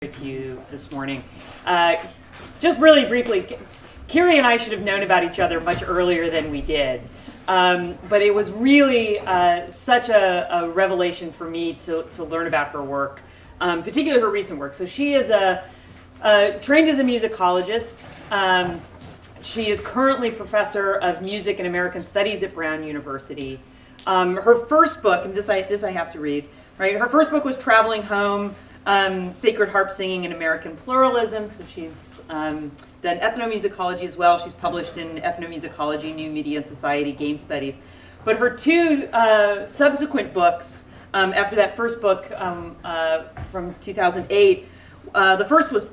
to you this morning. Just really briefly, Kiri and I should have known about each other much earlier than we did. But it was really such a revelation for me to learn about her work, particularly her recent work. So she is trained as a musicologist. She is currently professor of music and American studies at Brown University. Her first book, and this I have to read, right? Her first book was Traveling Home, Sacred Harp Singing in American Pluralism. So she's done ethnomusicology as well. She's published in Ethnomusicology, New Media and Society, Game Studies. But her two subsequent books, after that first book from 2008, the first was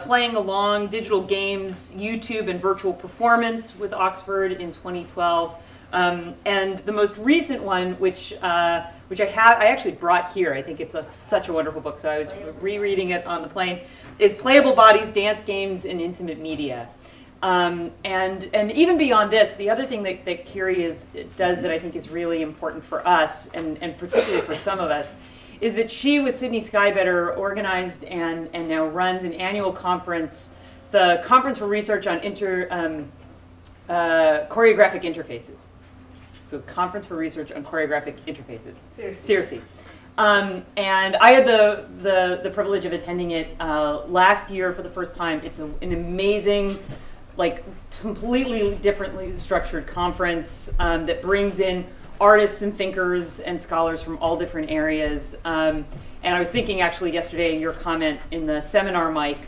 Playing Along, Digital Games, YouTube and Virtual Performance with Oxford in 2012. And the most recent one, which I actually brought here, I think it's such a wonderful book, so I was rereading it on the plane, is Playable Bodies, Dance Games, and Intimate Media. And even beyond this, the other thing that Kiri does that I think is really important for us, and particularly for some of us, is that she, with Sydney Skybetter, organized and now runs an annual conference, the Conference for Research on Choreographic Interfaces. So Conference for Research on Choreographic Interfaces. CIRCE. And I had the privilege of attending it last year for the first time. It's an amazing, like, completely differently structured conference that brings in artists and thinkers and scholars from all different areas. And I was thinking actually yesterday, your comment in the seminar, Mike,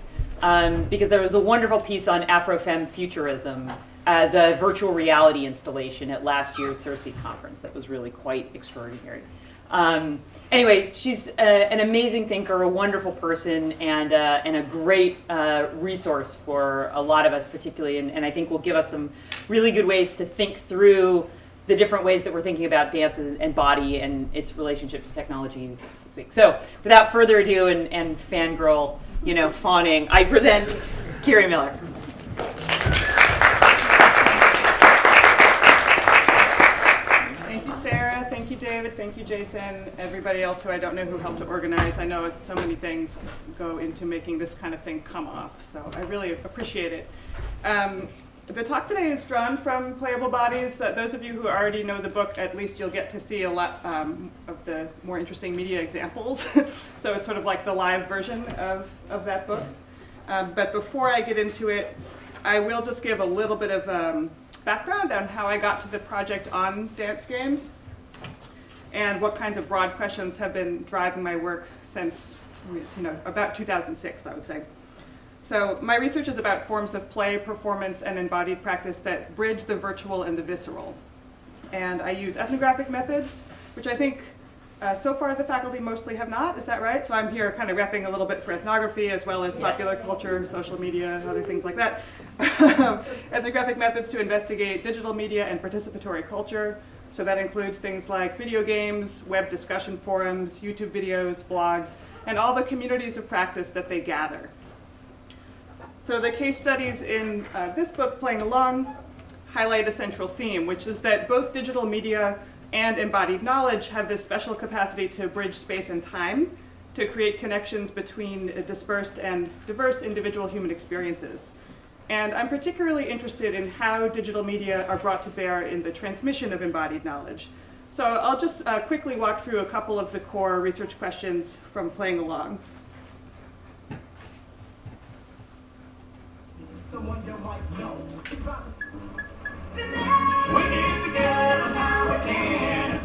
because there was a wonderful piece on Afrofemme futurism as a virtual reality installation at last year's CIRCE conference that was really quite extraordinary. Anyway, she's an amazing thinker, a wonderful person, and a great resource for a lot of us particularly, and I think will give us some really good ways to think through the different ways that we're thinking about dance and body and its relationship to technology this week. So without further ado and fangirl, fawning, I present Kiri Miller. Thank you, Sarah. Thank you, David. Thank you, Jason. Everybody else who I don't know who helped to organize. I know so many things go into making this kind of thing come off, so I really appreciate it. The talk today is drawn from Playable Bodies. Those of you who already know the book, at least you'll get to see a lot of the more interesting media examples. So it's sort of like the live version of that book. But before I get into it, I will just give a little bit of background on how I got to the project on dance games and what kinds of broad questions have been driving my work since about 2006, I would say. So my research is about forms of play, performance, and embodied practice that bridge the virtual and the visceral. And I use ethnographic methods, which I think so far the faculty mostly have not. Is that right? So I'm here kind of repping a little bit for ethnography as well as popular culture, social media, other things like that. Ethnographic methods to investigate digital media and participatory culture. So that includes things like video games, web discussion forums, YouTube videos, blogs, and all the communities of practice that they gather. So the case studies in this book, Playing Along, highlight a central theme, which is that both digital media and embodied knowledge have this special capacity to bridge space and time to create connections between dispersed and diverse individual human experiences. And I'm particularly interested in how digital media are brought to bear in the transmission of embodied knowledge. So I'll just quickly walk through a couple of the core research questions from Playing Along. Someone you might know. We get together now again.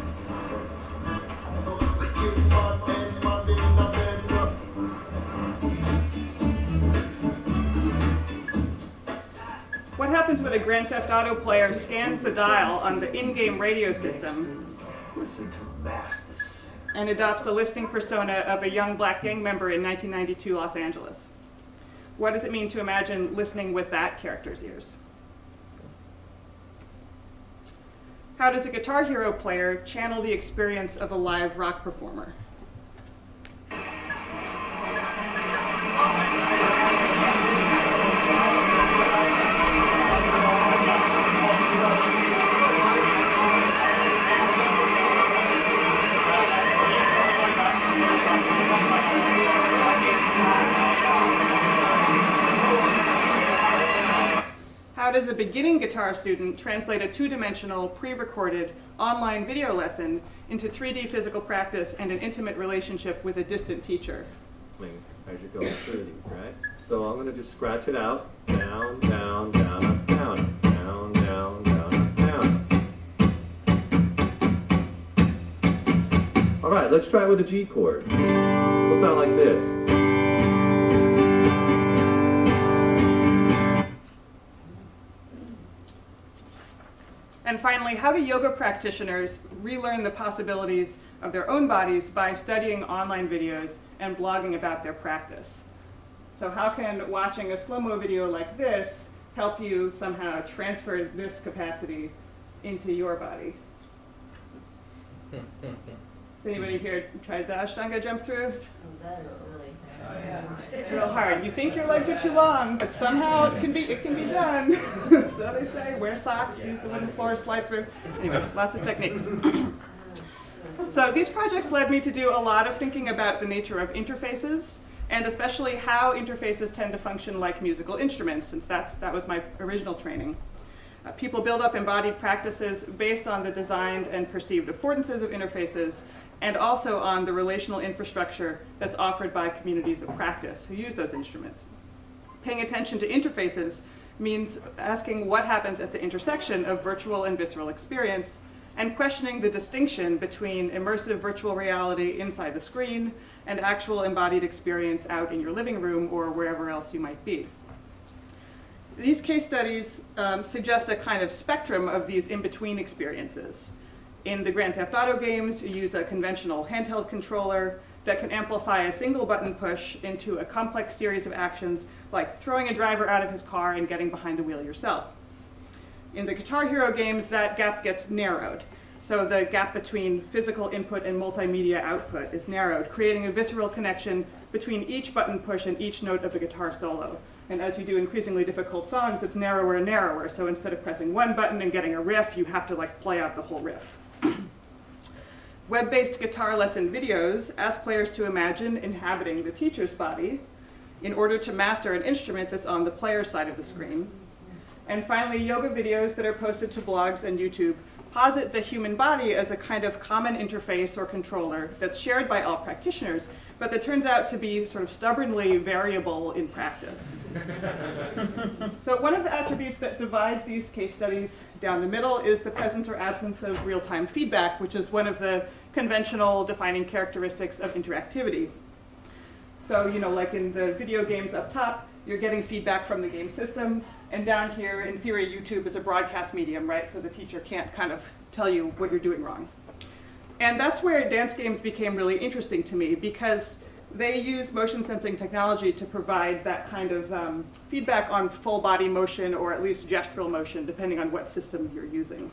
What happens when a Grand Theft Auto player scans the dial on the in-game radio system and adopts the listening persona of a young black gang member in 1992 Los Angeles? What does it mean to imagine listening with that character's ears? How does a Guitar Hero player channel the experience of a live rock performer? how does a beginning guitar student translate a two-dimensional, pre-recorded, online video lesson into 3D physical practice and an intimate relationship with a distant teacher? As you're going through these, right? So I'm going to just scratch it out. Down, down, down, up, down. Down, down, down, up, down. All right, let's try it with a G chord. It'll sound like this. And finally, how do yoga practitioners relearn the possibilities of their own bodies by studying online videos and blogging about their practice? So how can watching a slow-mo video like this help you somehow transfer this capacity into your body? Has anybody here tried the Ashtanga jump through? It's real hard. You think your legs are too long, but somehow it can be done. So they say, wear socks, use the wooden floor, slide through. Anyway, lots of techniques. So these projects led me to do a lot of thinking about the nature of interfaces, and especially how interfaces tend to function like musical instruments, since that was my original training. People build up embodied practices based on the designed and perceived affordances of interfaces, and also on the relational infrastructure that's offered by communities of practice who use those instruments. Paying attention to interfaces means asking what happens at the intersection of virtual and visceral experience, and questioning the distinction between immersive virtual reality inside the screen and actual embodied experience out in your living room or wherever else you might be. These case studies suggest a kind of spectrum of these in-between experiences. In the Grand Theft Auto games, you use a conventional handheld controller that can amplify a single button push into a complex series of actions like throwing a driver out of his car and getting behind the wheel yourself. In the Guitar Hero games, that gap gets narrowed. So the gap between physical input and multimedia output is narrowed, creating a visceral connection between each button push and each note of the guitar solo. And as you do increasingly difficult songs, it's narrower and narrower. So instead of pressing one button and getting a riff, you have to play out the whole riff. Web-based guitar lesson videos ask players to imagine inhabiting the teacher's body in order to master an instrument that's on the player's side of the screen. And finally, yoga videos that are posted to blogs and YouTube posit the human body as a kind of common interface or controller that's shared by all practitioners, but that turns out to be sort of stubbornly variable in practice. So one of the attributes that divides these case studies down the middle is the presence or absence of real-time feedback, which is one of the conventional defining characteristics of interactivity. So, like in the video games up top, you're getting feedback from the game system, and down here, in theory, YouTube is a broadcast medium, right? So the teacher can't kind of tell you what you're doing wrong. And that's where dance games became really interesting to me, because they use motion sensing technology to provide that kind of feedback on full body motion, or at least gestural motion, depending on what system you're using.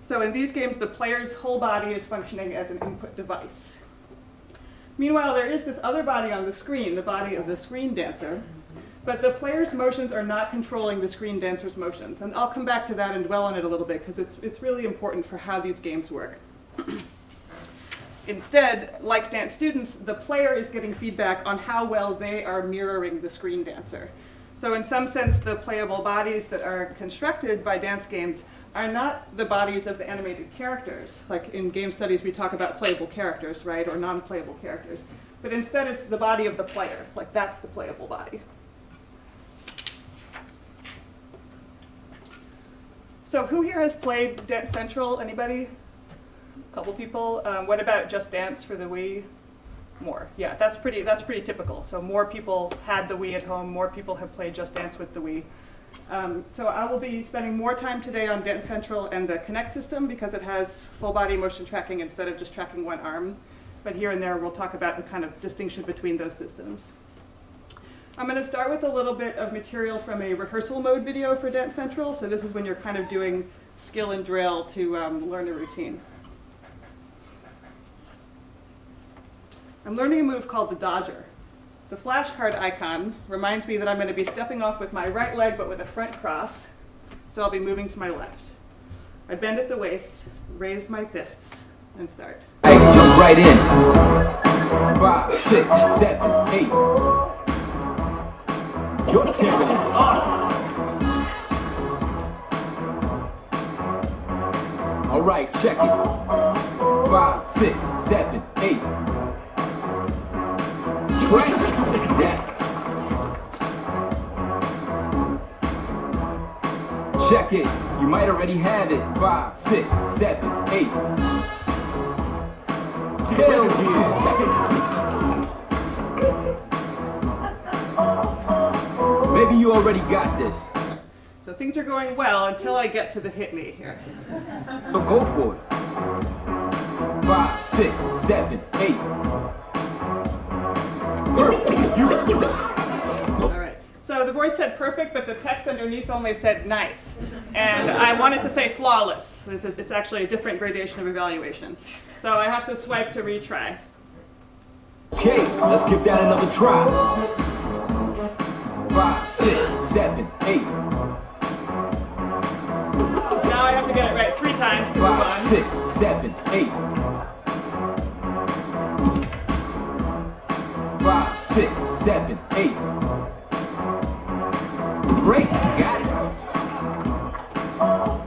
So in these games, the player's whole body is functioning as an input device. Meanwhile, there is this other body on the screen, the body of the screen dancer, but the player's motions are not controlling the screen dancer's motions. And I'll come back to that and dwell on it a little bit, because it's really important for how these games work. Instead, like dance students, the player is getting feedback on how well they are mirroring the screen dancer. So in some sense, the playable bodies that are constructed by dance games are not the bodies of the animated characters. Like in game studies, we talk about playable characters, right, or non-playable characters. But instead, it's the body of the player. Like, that's the playable body. So who here has played Dance Central? Anybody? A couple people. What about Just Dance for the Wii? More. Yeah, that's pretty typical. So more people had the Wii at home. More people have played Just Dance with the Wii. So I will be spending more time today on Dance Central and the Connect system, because it has full body motion tracking instead of just tracking one arm. But here and there, we'll talk about the kind of distinction between those systems. I'm going to start with a little bit of material from a rehearsal mode video for Dance Central. So this is when you're kind of doing skill and drill to learn a routine. I'm learning a move called the Dodger. The flashcard icon reminds me that I'm going to be stepping off with my right leg, but with a front cross. So I'll be moving to my left. I bend at the waist, raise my fists, and start. Hey, jump right in. 5, 6, 7, 8. Your turn. Alright, check it. 5, 6, 7, 8. Right? Yeah. Check it. You might already have it. 5, 6, 7, 8. Hell yeah. Maybe you already got this. So things are going well until I get to the hit me here. So go for it. 5, 6, 7, 8. All right. So the voice said perfect, but the text underneath only said nice. And I wanted to say flawless. It's actually a different gradation of evaluation. So I have to swipe to retry. Okay, let's give that another try. 5, 6, 7, 8. Now I have to get it right 3 times to move 5, on. 6, 7, 8. 5, 6, 7, 8. Great, got it. All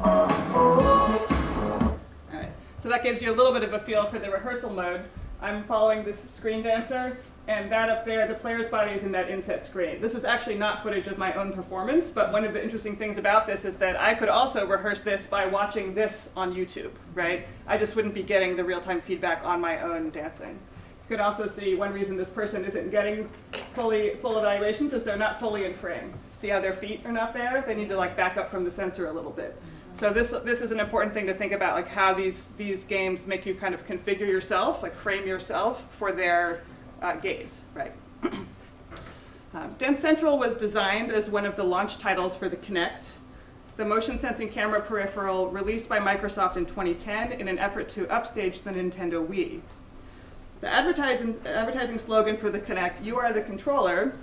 right. So that gives you a little bit of a feel for the rehearsal mode. I'm following this screen dancer, and that up there, the player's body is in that inset screen. This is actually not footage of my own performance, but one of the interesting things about this is that I could also rehearse this by watching this on YouTube, right? I just wouldn't be getting the real-time feedback on my own dancing. You could also see one reason this person isn't getting full evaluations is they're not fully in frame. See how their feet are not there? They need to like back up from the sensor a little bit. So this is an important thing to think about, like how these games make you kind of configure yourself, like frame yourself for their gaze, right? Dance Central was designed as one of the launch titles for the Kinect, the motion sensing camera peripheral released by Microsoft in 2010 in an effort to upstage the Nintendo Wii. The advertising slogan for the Kinect, "You are the controller,"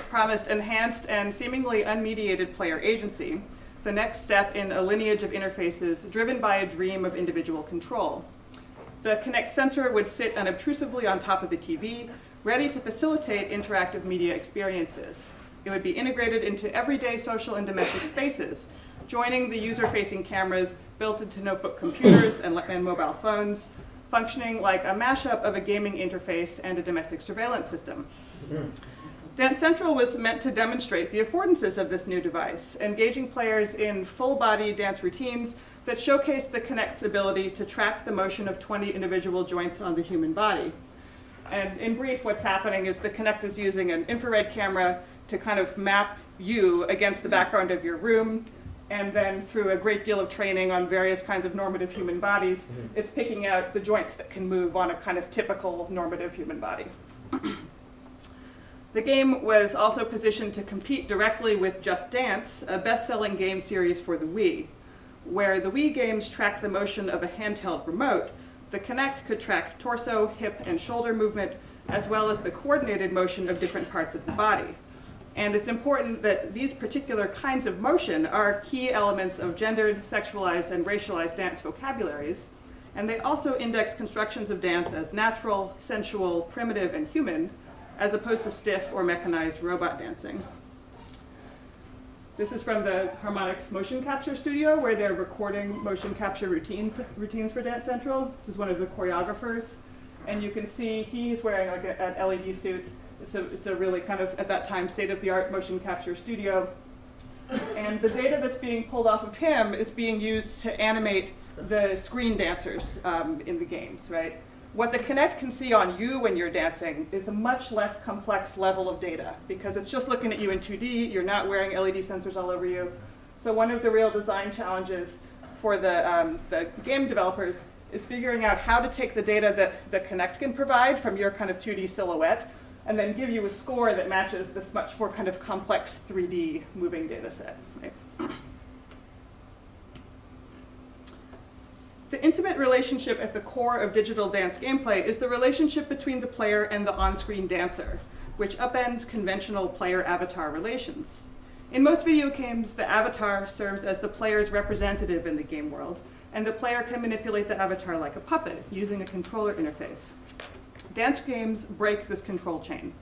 promised enhanced and seemingly unmediated player agency, the next step in a lineage of interfaces driven by a dream of individual control. The Kinect sensor would sit unobtrusively on top of the TV, ready to facilitate interactive media experiences. It would be integrated into everyday social and domestic spaces, joining the user-facing cameras built into notebook computers and mobile phones, functioning like a mashup of a gaming interface and a domestic surveillance system. Dance Central was meant to demonstrate the affordances of this new device, engaging players in full-body dance routines that showcased the Kinect's ability to track the motion of 20 individual joints on the human body. And in brief, what's happening is the Kinect is using an infrared camera to kind of map you against the background of your room, and then through a great deal of training on various kinds of normative human bodies, it's picking out the joints that can move on a kind of typical normative human body. The game was also positioned to compete directly with Just Dance, a best-selling game series for the Wii. Where the Wii games tracked the motion of a handheld remote, the Kinect could track torso, hip, and shoulder movement, as well as the coordinated motion of different parts of the body. And it's important that these particular kinds of motion are key elements of gendered, sexualized, and racialized dance vocabularies, and they also index constructions of dance as natural, sensual, primitive, and human, as opposed to stiff or mechanized robot dancing. This is from the Harmonix Motion Capture Studio, where they're recording motion capture routines for Dance Central. This is one of the choreographers. And you can see he's wearing like an LED suit. It's a really kind of, at that time, state-of-the-art motion capture studio. And the data that's being pulled off of him is being used to animate the screen dancers in the games, right? What the Kinect can see on you when you're dancing is a much less complex level of data because it's just looking at you in 2D, you're not wearing LED sensors all over you. So one of the real design challenges for the game developers is figuring out how to take the data that the Kinect can provide from your kind of 2D silhouette and then give you a score that matches this much more kind of complex 3D moving data set. Right? The intimate relationship at the core of digital dance gameplay is the relationship between the player and the on-screen dancer, which upends conventional player-avatar relations. In most video games, the avatar serves as the player's representative in the game world, and the player can manipulate the avatar like a puppet using a controller interface. Dance games break this control chain.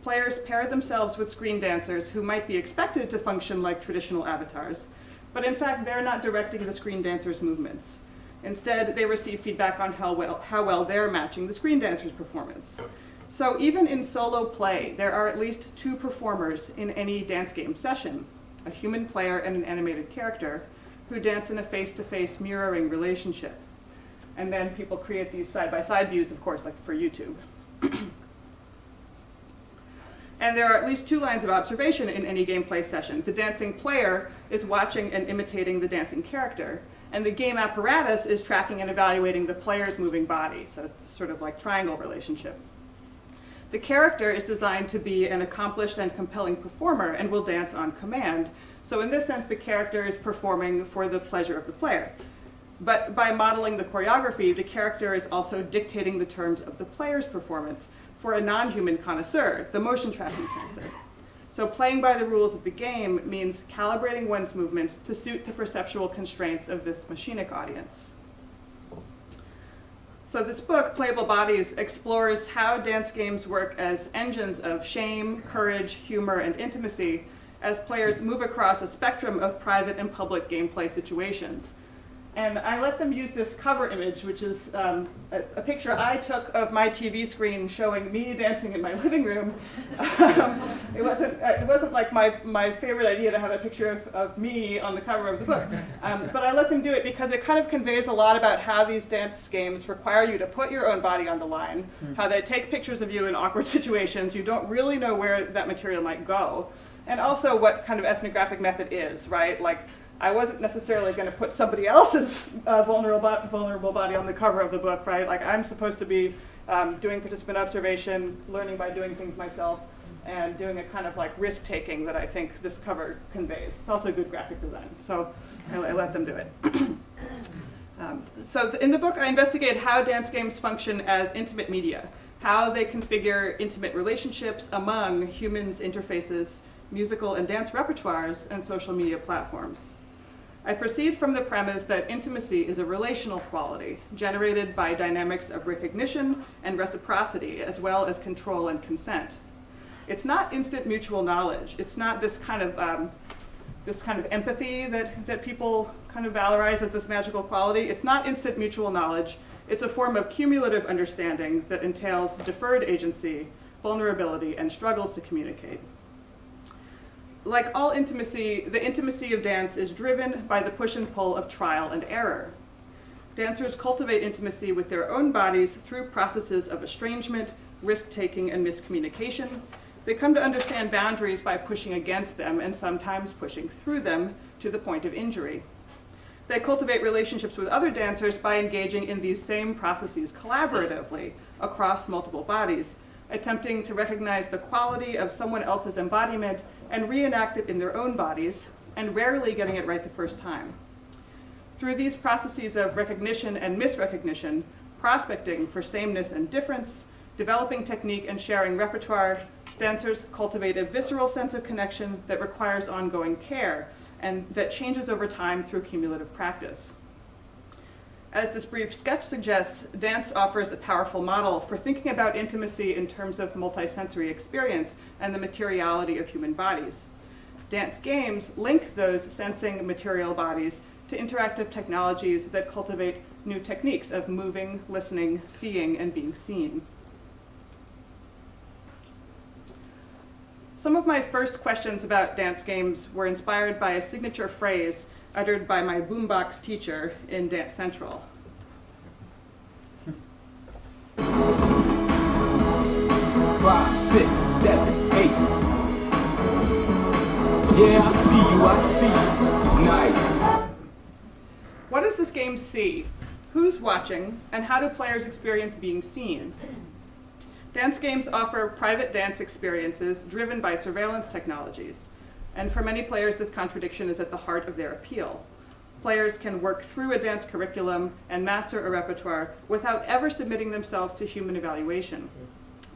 Players pair themselves with screen dancers who might be expected to function like traditional avatars, but in fact, they're not directing the screen dancer's movements. Instead, they receive feedback on how well they're matching the screen dancer's performance. So even in solo play, there are at least 2 performers in any dance game session, a human player and an animated character, who dance in a face-to-face mirroring relationship. And then people create these side-by-side views, of course, like for YouTube. And there are at least 2 lines of observation in any gameplay session. The dancing player is watching and imitating the dancing character, and the game apparatus is tracking and evaluating the player's moving body, so it's sort of like triangle relationship. The character is designed to be an accomplished and compelling performer and will dance on command. So in this sense, the character is performing for the pleasure of the player. But by modeling the choreography, the character is also dictating the terms of the player's performance for a non-human connoisseur, the motion tracking sensor. So playing by the rules of the game means calibrating one's movements to suit the perceptual constraints of this machinic audience. So this book, Playable Bodies, explores how dance games work as engines of shame, courage, humor, and intimacy as players move across a spectrum of private and public gameplay situations. And I let them use this cover image, which is a picture I took of my TV screen showing me dancing in my living room. It wasn't like my favorite idea to have a picture of me on the cover of the book. But I let them do it because it kind of conveys a lot about how these dance games require you to put your own body on the line, how they take pictures of you in awkward situations. You don't really know where that material might go. And also what kind of ethnographic method is, right? Like, I wasn't necessarily going to put somebody else's vulnerable body on the cover of the book, right? Like, I'm supposed to be doing participant observation, learning by doing things myself, and doing a kind of like risk-taking that I think this cover conveys. It's also good graphic design, so I let them do it. In the book, I investigate how dance games function as intimate media, how they configure intimate relationships among humans' interfaces, musical and dance repertoires, and social media platforms. I proceed from the premise that intimacy is a relational quality generated by dynamics of recognition and reciprocity, as well as control and consent. It's not instant mutual knowledge. It's not this kind of empathy that people kind of valorize as this magical quality. It's not instant mutual knowledge. It's a form of cumulative understanding that entails deferred agency, vulnerability, and struggles to communicate. Like all intimacy, the intimacy of dance is driven by the push and pull of trial and error. Dancers cultivate intimacy with their own bodies through processes of estrangement, risk-taking, and miscommunication. They come to understand boundaries by pushing against them and sometimes pushing through them to the point of injury. They cultivate relationships with other dancers by engaging in these same processes collaboratively across multiple bodies, attempting to recognize the quality of someone else's embodiment and reenact it in their own bodies, and rarely getting it right the first time. Through these processes of recognition and misrecognition, prospecting for sameness and difference, developing technique and sharing repertoire, dancers cultivate a visceral sense of connection that requires ongoing care and that changes over time through cumulative practice. As this brief sketch suggests, dance offers a powerful model for thinking about intimacy in terms of multisensory experience and the materiality of human bodies. Dance games link those sensing material bodies to interactive technologies that cultivate new techniques of moving, listening, seeing, and being seen. Some of my first questions about dance games were inspired by a signature phrase uttered by my boombox teacher in Dance Central. 5, 6, 7, 8. Yeah, I see you. Nice. What does this game see? Who's watching? And how do players experience being seen? Dance games offer private dance experiences driven by surveillance technologies. And for many players, this contradiction is at the heart of their appeal. Players can work through a dance curriculum and master a repertoire without ever submitting themselves to human evaluation.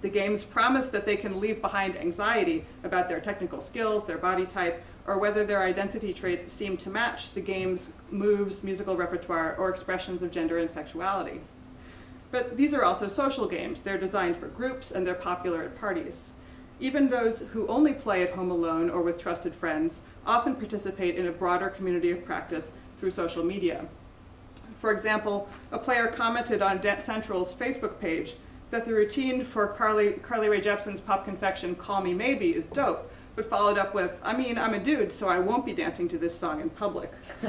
The games promise that they can leave behind anxiety about their technical skills, their body type, or whether their identity traits seem to match the game's moves, musical repertoire, or expressions of gender and sexuality. But these are also social games. They're designed for groups, and they're popular at parties. Even those who only play at home alone or with trusted friends often participate in a broader community of practice through social media. For example, a player commented on Dance Central's Facebook page that the routine for Carly Rae Jepsen's Pop Confection Call Me Maybe is dope, but followed up with, I mean, I'm a dude, so I won't be dancing to this song in public. So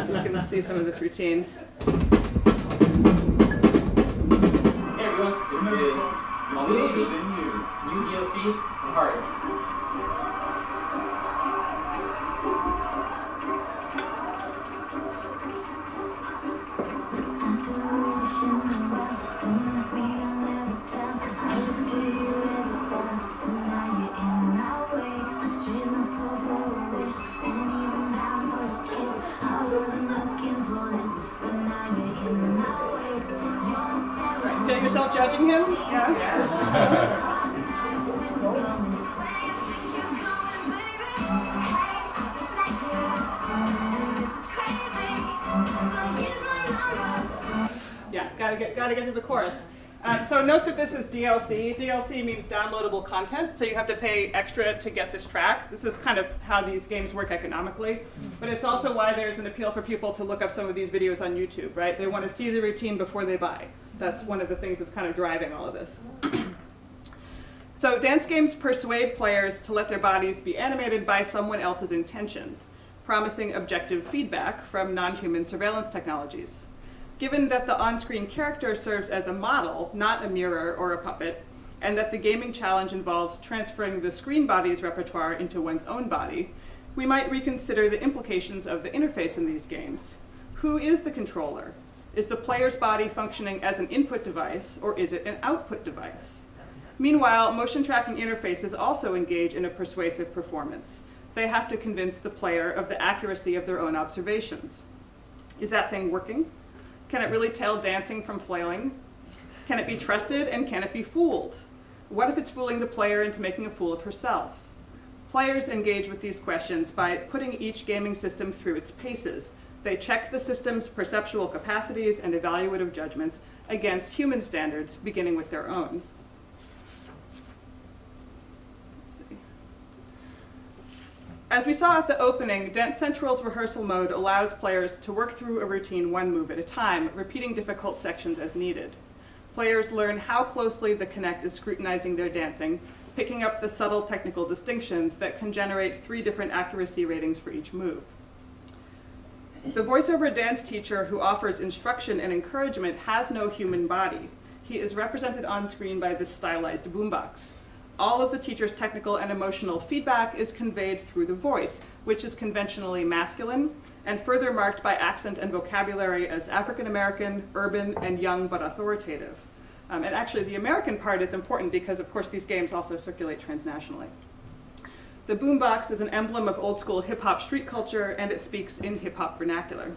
you can see some of this routine. Hey everyone, this is Call Me Maybe, new DLC from HowlRound. Feel yourself judging him? Yeah? Yeah, gotta get to the chorus. So note that this is DLC. DLC means downloadable content, so you have to pay extra to get this track. This is kind of how these games work economically, but it's also why there's an appeal for people to look up some of these videos on YouTube, right? They want to see the routine before they buy. That's one of the things that's kind of driving all of this. So dance games persuade players to let their bodies be animated by someone else's intentions, promising objective feedback from non-human surveillance technologies. Given that the on-screen character serves as a model, not a mirror or a puppet, and that the gaming challenge involves transferring the screen body's repertoire into one's own body, we might reconsider the implications of the interface in these games. Who is the controller? Is the player's body functioning as an input device, or is it an output device? Meanwhile, motion tracking interfaces also engage in a persuasive performance. They have to convince the player of the accuracy of their own observations. Is that thing working? Can it really tell dancing from flailing? Can it be trusted, and can it be fooled? What if it's fooling the player into making a fool of herself? Players engage with these questions by putting each gaming system through its paces. They check the system's perceptual capacities and evaluative judgments against human standards, beginning with their own. As we saw at the opening, Dance Central's rehearsal mode allows players to work through a routine one move at a time, repeating difficult sections as needed. Players learn how closely the Connect is scrutinizing their dancing, picking up the subtle technical distinctions that can generate 3 different accuracy ratings for each move. The voiceover dance teacher who offers instruction and encouragement has no human body. He is represented on screen by this stylized boombox. All of the teacher's technical and emotional feedback is conveyed through the voice, which is conventionally masculine, and further marked by accent and vocabulary as African American, urban, and young but authoritative. And actually the American part is important because, of course, these games also circulate transnationally. The boombox is an emblem of old school hip hop street culture, and it speaks in hip hop vernacular.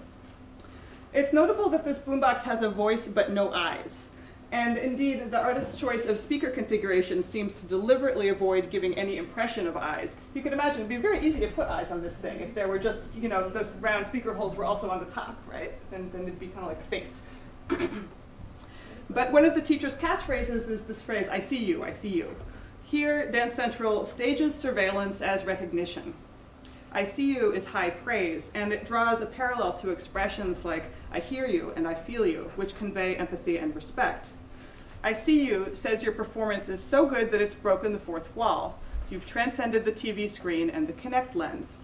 It's notable that this boombox has a voice but no eyes. And indeed, the artist's choice of speaker configuration seems to deliberately avoid giving any impression of eyes. You could imagine it'd be very easy to put eyes on this thing if there were just, you know, those round speaker holes were also on the top, right? Then it'd be kind of like a face. But one of the teacher's catchphrases is this phrase, I see you, I see you. Here, Dance Central stages surveillance as recognition. I see you is high praise, and it draws a parallel to expressions like I hear you and I feel you, which convey empathy and respect. I see you says your performance is so good that it's broken the fourth wall. You've transcended the TV screen and the Connect lens.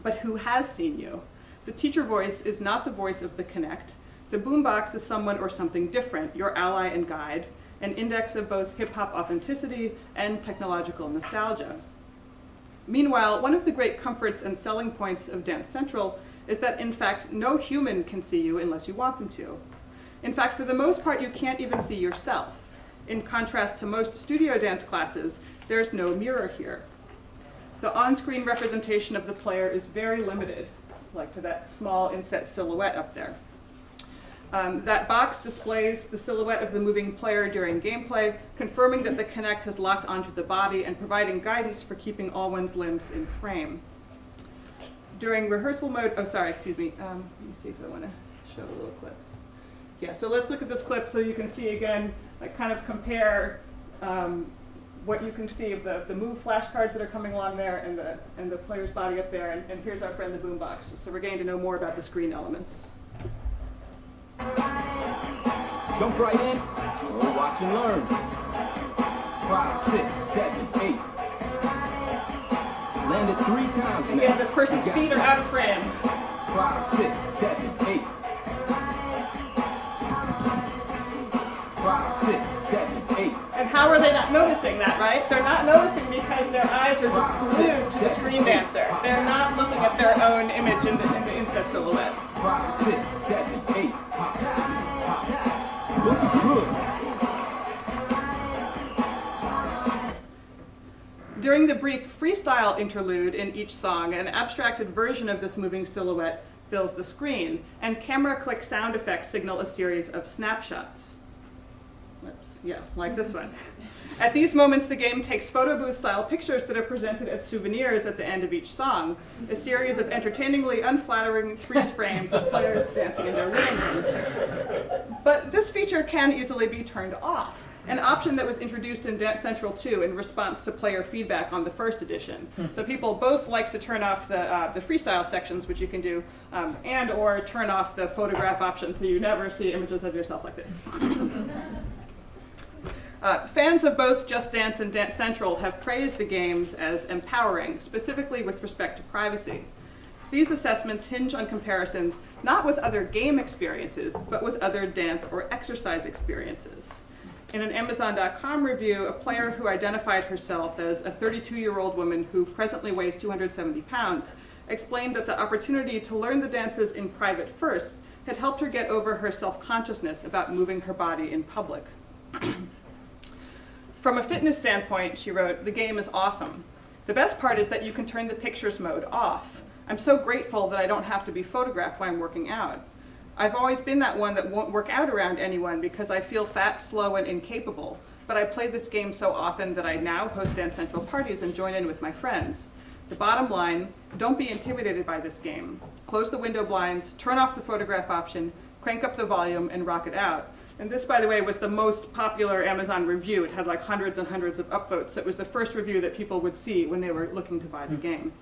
But who has seen you? The teacher voice is not the voice of the Connect. The boombox is someone or something different, your ally and guide, an index of both hip-hop authenticity and technological nostalgia. Meanwhile, one of the great comforts and selling points of Dance Central is that, in fact, no human can see you unless you want them to. In fact, for the most part, you can't even see yourself. In contrast to most studio dance classes, there's no mirror here. The on-screen representation of the player is very limited, like to that small inset silhouette up there. That box displays the silhouette of the moving player during gameplay, confirming that the Connect has locked onto the body and providing guidance for keeping all one's limbs in frame. During rehearsal mode, let me see if I want to show a little clip. Yeah, so let's look at this clip so you can see again, like kind of compare what you can see of the move flashcards that are coming along there and the player's body up there, and here's our friend the boombox. So we're getting to know more about the screen elements. Jump right in, or watch and learn. 5, 6, 7, 8. Land it 3 times now. Again, this person's feet are out of frame. 5, 6, 7, 8. 5, 6, 7, 8. And how are they not noticing that, right? They're not noticing because their eyes are just glued to the screen dancer. They're not looking at their own image in the inset silhouette. 5, 6, 7, 8. Looks good. During the brief freestyle interlude in each song, an abstracted version of this moving silhouette fills the screen, and camera click sound effects signal a series of snapshots. Whoops, yeah, like this one. At these moments, the game takes photo booth style pictures that are presented as souvenirs at the end of each song, a series of entertainingly unflattering freeze frames of players dancing in their living rooms. But this feature can easily be turned off, an option that was introduced in Dance Central 2 in response to player feedback on the first edition. So people both like to turn off the freestyle sections, which you can do, and or turn off the photograph option so you never see images of yourself like this. Fans of both Just Dance and Dance Central have praised the games as empowering, specifically with respect to privacy. These assessments hinge on comparisons not with other game experiences, but with other dance or exercise experiences. In an Amazon.com review, a player who identified herself as a 32-year-old woman who presently weighs 270 pounds explained that the opportunity to learn the dances in private first had helped her get over her self-consciousness about moving her body in public. From a fitness standpoint, she wrote, the game is awesome. The best part is that you can turn the pictures mode off. I'm so grateful that I don't have to be photographed while I'm working out. I've always been that one that won't work out around anyone because I feel fat, slow, and incapable. But I play this game so often that I now host Dance Central parties and join in with my friends. The bottom line, don't be intimidated by this game. Close the window blinds, turn off the photograph option, crank up the volume, and rock it out. And this, by the way, was the most popular Amazon review. It had like hundreds and hundreds of upvotes. So it was the first review that people would see when they were looking to buy the game.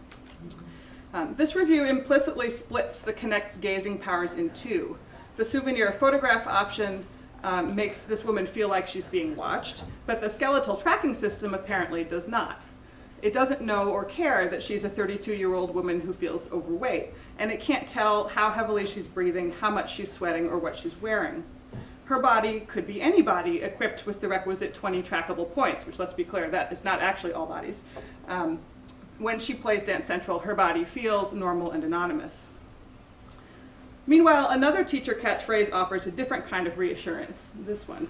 This review implicitly splits the Kinect's gazing powers in two. The souvenir photograph option makes this woman feel like she's being watched, but the skeletal tracking system apparently does not. It doesn't know or care that she's a 32-year-old woman who feels overweight, and it can't tell how heavily she's breathing, how much she's sweating, or what she's wearing. Her body could be any body equipped with the requisite 20 trackable points, which, let's be clear, that is not actually all bodies. When she plays Dance Central, her body feels normal and anonymous. Meanwhile, another teacher catchphrase offers a different kind of reassurance, this one.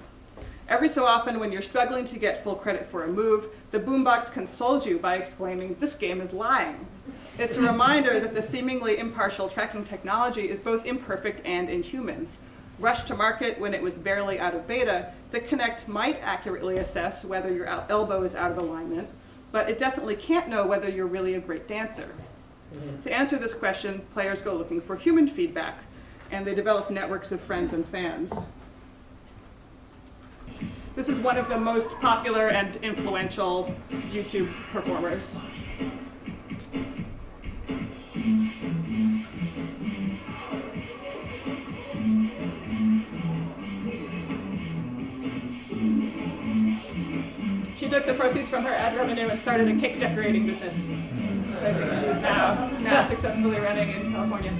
Every so often, when you're struggling to get full credit for a move, the boombox consoles you by exclaiming, "This game is lying." It's a reminder that the seemingly impartial tracking technology is both imperfect and inhuman. Rushed to market when it was barely out of beta, the Kinect might accurately assess whether your elbow is out of alignment, but it definitely can't know whether you're really a great dancer. To answer this question, players go looking for human feedback, and they develop networks of friends and fans. This is one of the most popular and influential YouTube performers. She took the proceeds from her ad revenue and started a cake decorating business. So I think she's now successfully running in California.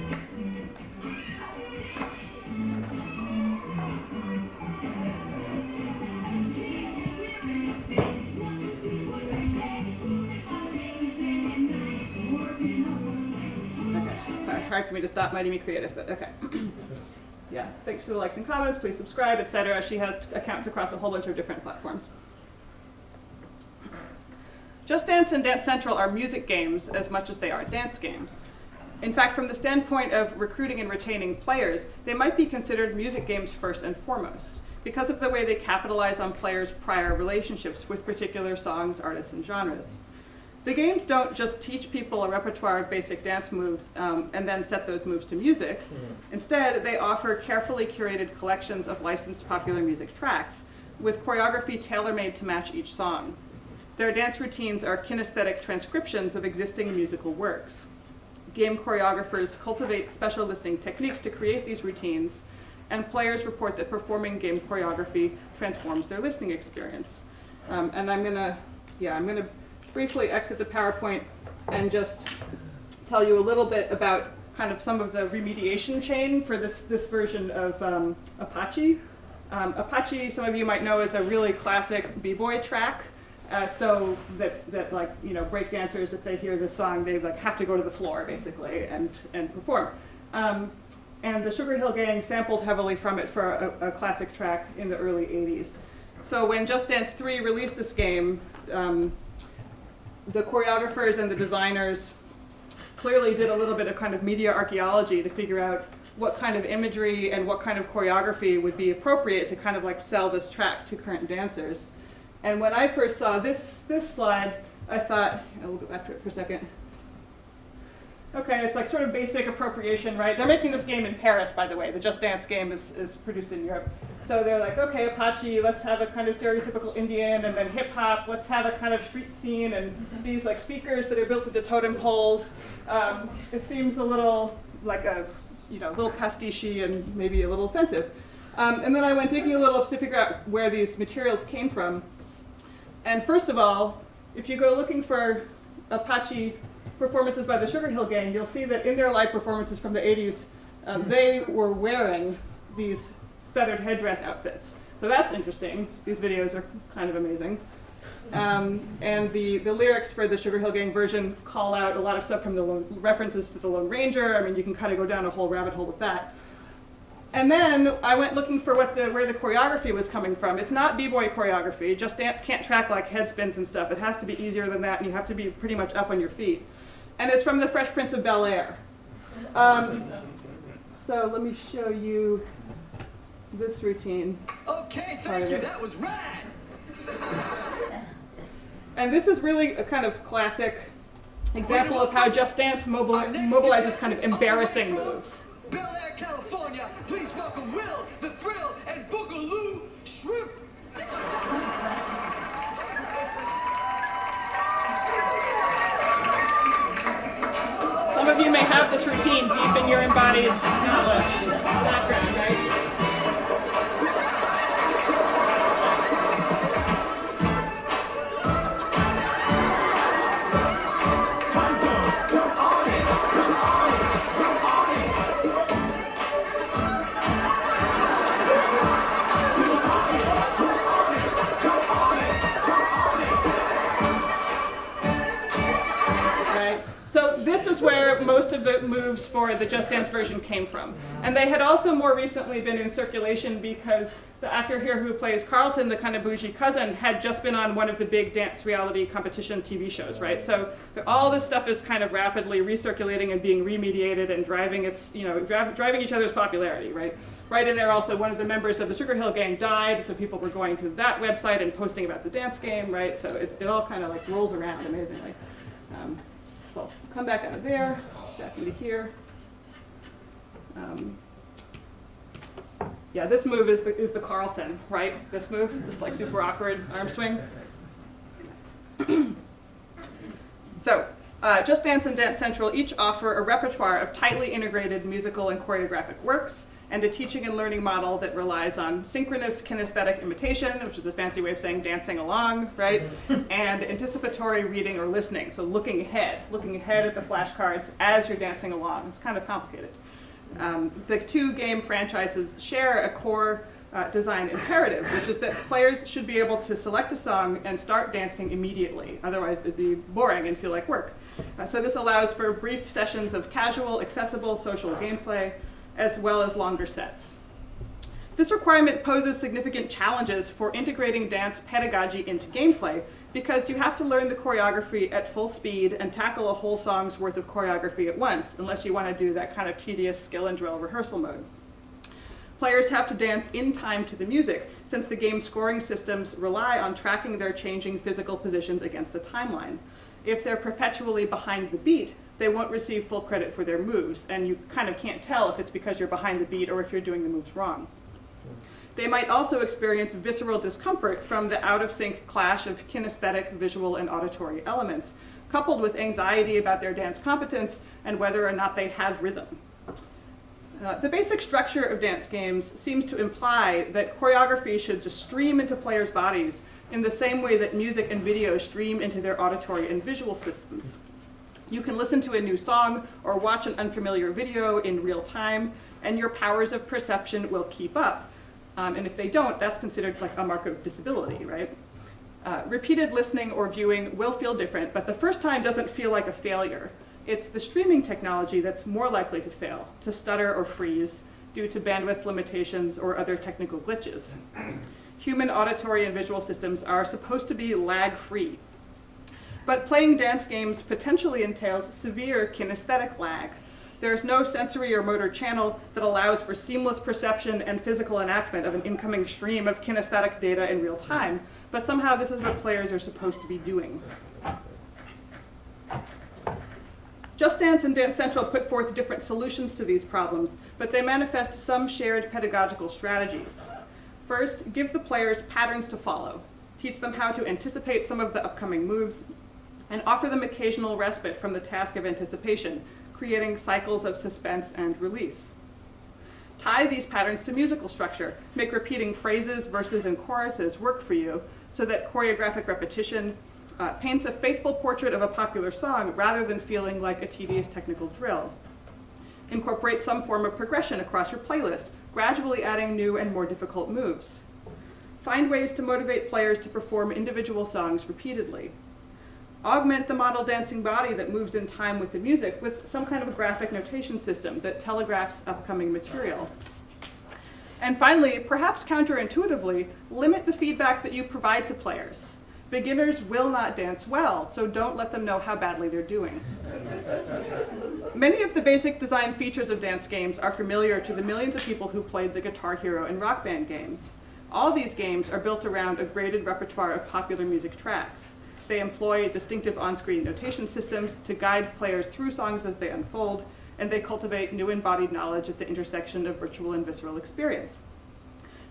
Okay, sorry, hard for me to stop Mighty Me Creative, but okay. Yeah, thanks for the likes and comments, please subscribe, etc. She has accounts across a whole bunch of different platforms. Just Dance and Dance Central are music games as much as they are dance games. In fact, from the standpoint of recruiting and retaining players, they might be considered music games first and foremost, because of the way they capitalize on players' prior relationships with particular songs, artists, and genres. The games don't just teach people a repertoire of basic dance moves and then set those moves to music. Instead, they offer carefully curated collections of licensed popular music tracks, with choreography tailor-made to match each song. Their dance routines are kinesthetic transcriptions of existing musical works. Game choreographers cultivate special listening techniques to create these routines, and players report that performing game choreography transforms their listening experience. And I'm gonna briefly exit the PowerPoint and just tell you a little bit about kind of some of the remediation chain for this version of Apache. Apache, some of you might know, is a really classic b-boy track. So that like, you know, break dancers, if they hear this song, they like have to go to the floor basically and perform. And the Sugar Hill Gang sampled heavily from it for a classic track in the early 80s. So when Just Dance 3 released this game, the choreographers and the designers clearly did a little bit of kind of media archaeology to figure out what kind of imagery and what kind of choreography would be appropriate to kind of like sell this track to current dancers. And when I first saw this slide, I thought, we'll go back to it for a second. Okay, it's like sort of basic appropriation, right? They're making this game in Paris, by the way. The Just Dance game is produced in Europe. So they're like, okay, Apache, let's have a kind of stereotypical Indian, and then hip hop, let's have a kind of street scene, and these like speakers that are built into totem poles. It seems a little like a, you know, little pastiche and maybe a little offensive. And then I went digging a little to figure out where these materials came from. And first of all, if you go looking for Apache performances by the Sugar Hill Gang, you'll see that in their live performances from the 80s, they were wearing these feathered headdress outfits. So that's interesting. These videos are kind of amazing. And the lyrics for the Sugar Hill Gang version call out a lot of stuff from the references to the Lone Ranger. I mean, you can kind of go down a whole rabbit hole with that. And then I went looking for where the choreography was coming from. It's not b-boy choreography. Just Dance can't track like head spins and stuff. It has to be easier than that, and you have to be pretty much up on your feet. And it's from the Fresh Prince of Bel-Air. So let me show you this routine. Okay, thank you. That was rad. And this is really a kind of classic example of how Just Dance mobilizes kind of embarrassing moves. Bel Air, California, please welcome Will, the Thrill, and Boogaloo Shrimp. Some of you may have this routine deep in your embodied knowledge background, right? Where most of the moves for the Just Dance version came from. And they had also more recently been in circulation because the actor here who plays Carlton, the kind of bougie cousin, had just been on one of the big dance reality competition TV shows, right? So all this stuff is kind of rapidly recirculating and being remediated and driving its, you know, driving each other's popularity, right? Right in there also, one of the members of the Sugar Hill Gang died, so people were going to that website and posting about the dance game, right? So it all kind of like rolls around amazingly. So I'll come back out of there, back into here. Yeah, this move is the Carlton, right? This move, this like super awkward arm swing. So, Just Dance and Dance Central each offer a repertoire of tightly integrated musical and choreographic works, and a teaching and learning model that relies on synchronous kinesthetic imitation, which is a fancy way of saying dancing along, right? And anticipatory reading or listening, so looking ahead at the flashcards as you're dancing along. It's kind of complicated. The two game franchises share a core design imperative, which is that players should be able to select a song and start dancing immediately. Otherwise, it'd be boring and feel like work. So this allows for brief sessions of casual, accessible social gameplay, as well as longer sets. This requirement poses significant challenges for integrating dance pedagogy into gameplay because you have to learn the choreography at full speed and tackle a whole song's worth of choreography at once, unless you want to do that kind of tedious skill and drill rehearsal mode. Players have to dance in time to the music, since the game's scoring systems rely on tracking their changing physical positions against the timeline. If they're perpetually behind the beat, they won't receive full credit for their moves, and you kind of can't tell if it's because you're behind the beat or if you're doing the moves wrong. They might also experience visceral discomfort from the out-of-sync clash of kinesthetic, visual, and auditory elements, coupled with anxiety about their dance competence and whether or not they have rhythm. The basic structure of dance games seems to imply that choreography should just stream into players' bodies in the same way that music and video stream into their auditory and visual systems. You can listen to a new song or watch an unfamiliar video in real time, and your powers of perception will keep up. And if they don't, that's considered like a mark of disability, right? Repeated listening or viewing will feel different, but the first time doesn't feel like a failure. It's the streaming technology that's more likely to fail, to stutter or freeze due to bandwidth limitations or other technical glitches. Human auditory and visual systems are supposed to be lag-free. But playing dance games potentially entails severe kinesthetic lag. There's no sensory or motor channel that allows for seamless perception and physical enactment of an incoming stream of kinesthetic data in real time, but somehow this is what players are supposed to be doing. Just Dance and Dance Central put forth different solutions to these problems, but they manifest some shared pedagogical strategies. First, give the players patterns to follow. Teach them how to anticipate some of the upcoming moves, and offer them occasional respite from the task of anticipation, creating cycles of suspense and release. Tie these patterns to musical structure. Make repeating phrases, verses, and choruses work for you so that choreographic repetition paints a faithful portrait of a popular song rather than feeling like a tedious technical drill. Incorporate some form of progression across your playlist, gradually adding new and more difficult moves. Find ways to motivate players to perform individual songs repeatedly. Augment the model dancing body that moves in time with the music with some kind of a graphic notation system that telegraphs upcoming material. And finally, perhaps counterintuitively, limit the feedback that you provide to players. Beginners will not dance well, so don't let them know how badly they're doing. Many of the basic design features of dance games are familiar to the millions of people who played the Guitar Hero and Rock Band games. All these games are built around a graded repertoire of popular music tracks. They employ distinctive on-screen notation systems to guide players through songs as they unfold, and they cultivate new embodied knowledge at the intersection of virtual and visceral experience.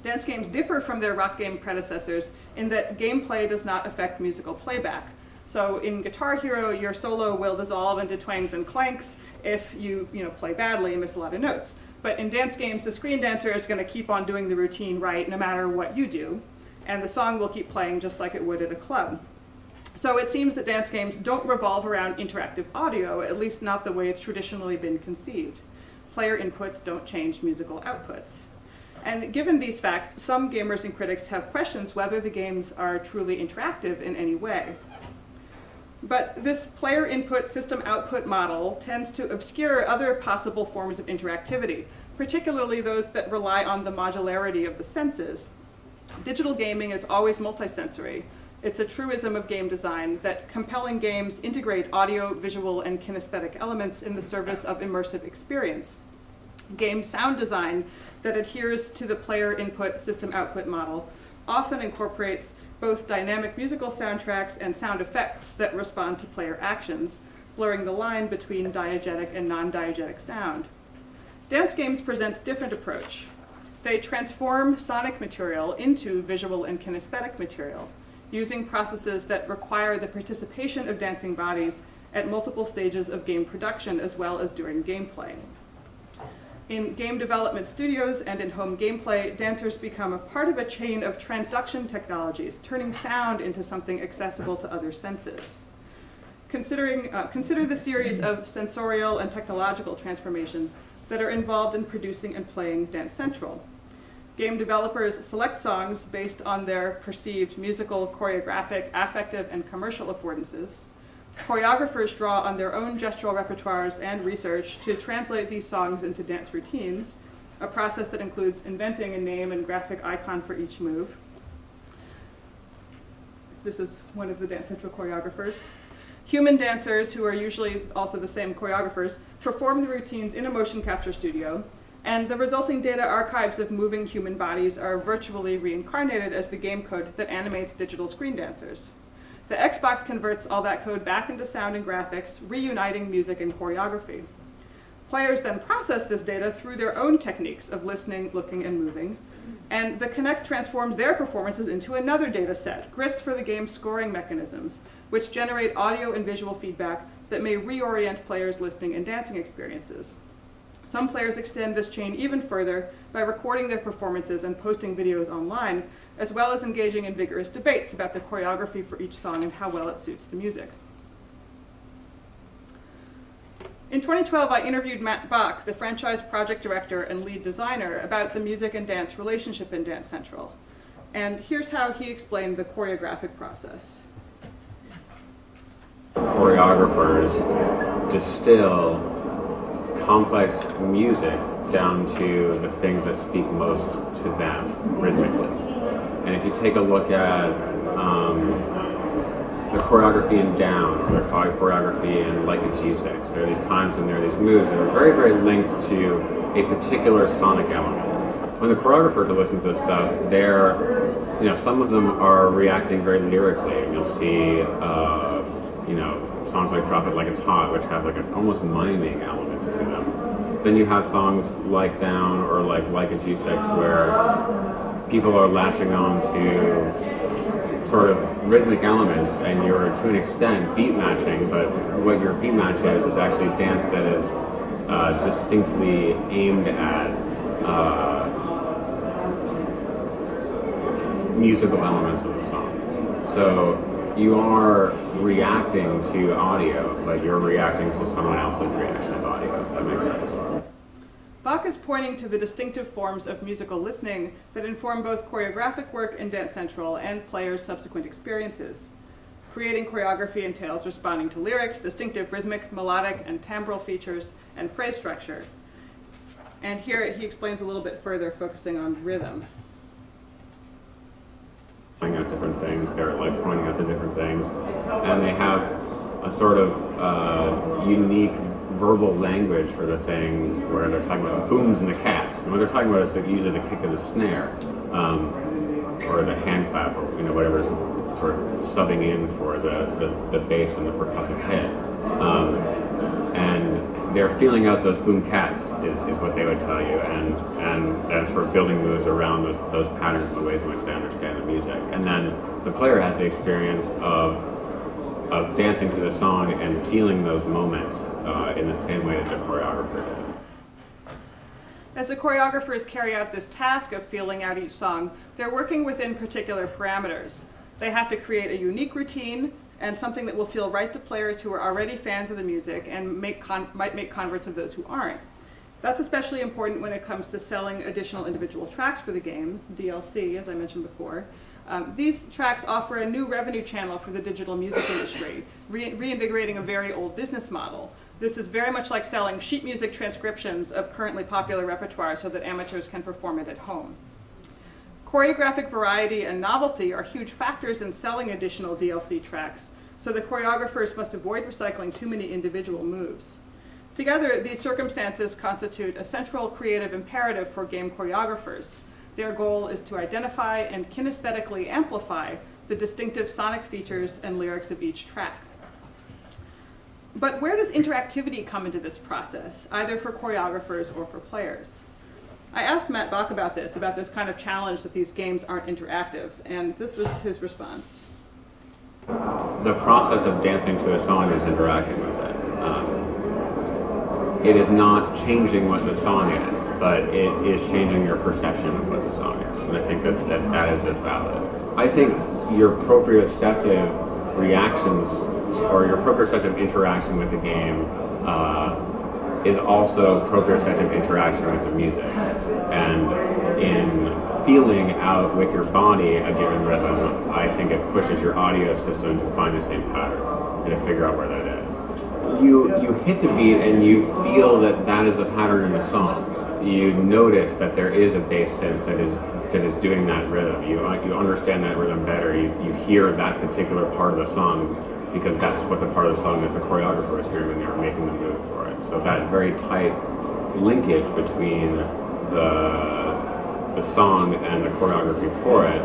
Dance games differ from their rock game predecessors in that gameplay does not affect musical playback. So in Guitar Hero, your solo will dissolve into twangs and clanks if you play badly and miss a lot of notes. But in dance games, the screen dancer is going to keep on doing the routine right no matter what you do, and the song will keep playing just like it would at a club. So it seems that dance games don't revolve around interactive audio, at least not the way it's traditionally been conceived. Player inputs don't change musical outputs. And given these facts, some gamers and critics have questions whether the games are truly interactive in any way. But this player input system output model tends to obscure other possible forms of interactivity, particularly those that rely on the modularity of the senses. Digital gaming is always multisensory. It's a truism of game design that compelling games integrate audio, visual, and kinesthetic elements in the service of immersive experience. Game sound design that adheres to the player input system output model often incorporates both dynamic musical soundtracks and sound effects that respond to player actions, blurring the line between diegetic and non-diegetic sound. Dance games present a different approach. They transform sonic material into visual and kinesthetic material, using processes that require the participation of dancing bodies at multiple stages of game production as well as during gameplay. In game development studios and in home gameplay, dancers become a part of a chain of transduction technologies, turning sound into something accessible to other senses. Consider the series of sensorial and technological transformations that are involved in producing and playing Dance Central. Game developers select songs based on their perceived musical, choreographic, affective, and commercial affordances. Choreographers draw on their own gestural repertoires and research to translate these songs into dance routines, a process that includes inventing a name and graphic icon for each move. This is one of the Dance Central choreographers. Human dancers, who are usually also the same choreographers, perform the routines in a motion capture studio, and the resulting data archives of moving human bodies are virtually reincarnated as the game code that animates digital screen dancers. The Xbox converts all that code back into sound and graphics, reuniting music and choreography. Players then process this data through their own techniques of listening, looking, and moving, and the Kinect transforms their performances into another data set, grist for the game's scoring mechanisms, which generate audio and visual feedback that may reorient players' listening and dancing experiences. Some players extend this chain even further by recording their performances and posting videos online, as well as engaging in vigorous debates about the choreography for each song and how well it suits the music. In 2012, I interviewed Matt Bach, the franchise project director and lead designer, about the music and dance relationship in Dance Central. And here's how he explained the choreographic process. Choreographers distill complex music down to the things that speak most to them rhythmically. And if you take a look at the choreography in downs, or choreography in like a G6, there are these times when there are these moves that are very, very linked to a particular sonic element. When the choreographers are listening to this stuff, they're, some of them are reacting very lyrically. You'll see, songs like Drop It Like It's Hot, which have like almost miming elements to them. Then you have songs like Down or like a G6 where people are latching on to sort of rhythmic elements, and you're to an extent beat matching, but what your beat match is actually dance that is distinctly aimed at musical elements of the song. So you are reacting to audio, but you're reacting to someone else's reaction of audio, if that makes sense. Bach is pointing to the distinctive forms of musical listening that inform both choreographic work in Dance Central and players' subsequent experiences. Creating choreography entails responding to lyrics, distinctive rhythmic, melodic, and timbral features, and phrase structure. And here he explains a little bit further, focusing on rhythm. Pointing out different things, they're like pointing out to different things, and they have a sort of unique verbal language for the thing where they're talking about the booms and the cats. And what they're talking about is usually the kick of the snare, or the hand clap, or whatever's sort of subbing in for the bass and the percussive head. And they're feeling out those boom cats is what they would tell you, and sort of building moves around those patterns and the ways in which they understand the music. And then the player has the experience of dancing to the song and feeling those moments in the same way that the choreographer did. As the choreographers carry out this task of feeling out each song, they're working within particular parameters. They have to create a unique routine and something that will feel right to players who are already fans of the music and might make converts of those who aren't. That's especially important when it comes to selling additional individual tracks for the games, DLC, as I mentioned before. These tracks offer a new revenue channel for the digital music industry, reinvigorating a very old business model. This is very much like selling sheet music transcriptions of currently popular repertoire so that amateurs can perform it at home. Choreographic variety and novelty are huge factors in selling additional DLC tracks, so the choreographers must avoid recycling too many individual moves. Together, these circumstances constitute a central creative imperative for game choreographers. Their goal is to identify and kinesthetically amplify the distinctive sonic features and lyrics of each track. But where does interactivity come into this process, either for choreographers or for players? I asked Matt Bach about this kind of challenge that these games aren't interactive, and this was his response. The process of dancing to a song is interacting with it. It is not changing what the song is, but it is changing your perception of what the song is, and I think that is valid. I think your proprioceptive reactions, or your proprioceptive interaction with the game, is also proprioceptive interaction with the music. And in feeling out with your body a given rhythm, I think it pushes your audio system to find the same pattern and to figure out where that is. You hit the beat and you feel that is a pattern in the song. You notice that there is a bass synth that is doing that rhythm. You understand that rhythm better. You hear that particular part of the song because that's what the part of the song that the choreographer was hearing when they were making the move for it. So that very tight linkage between the song and the choreography for it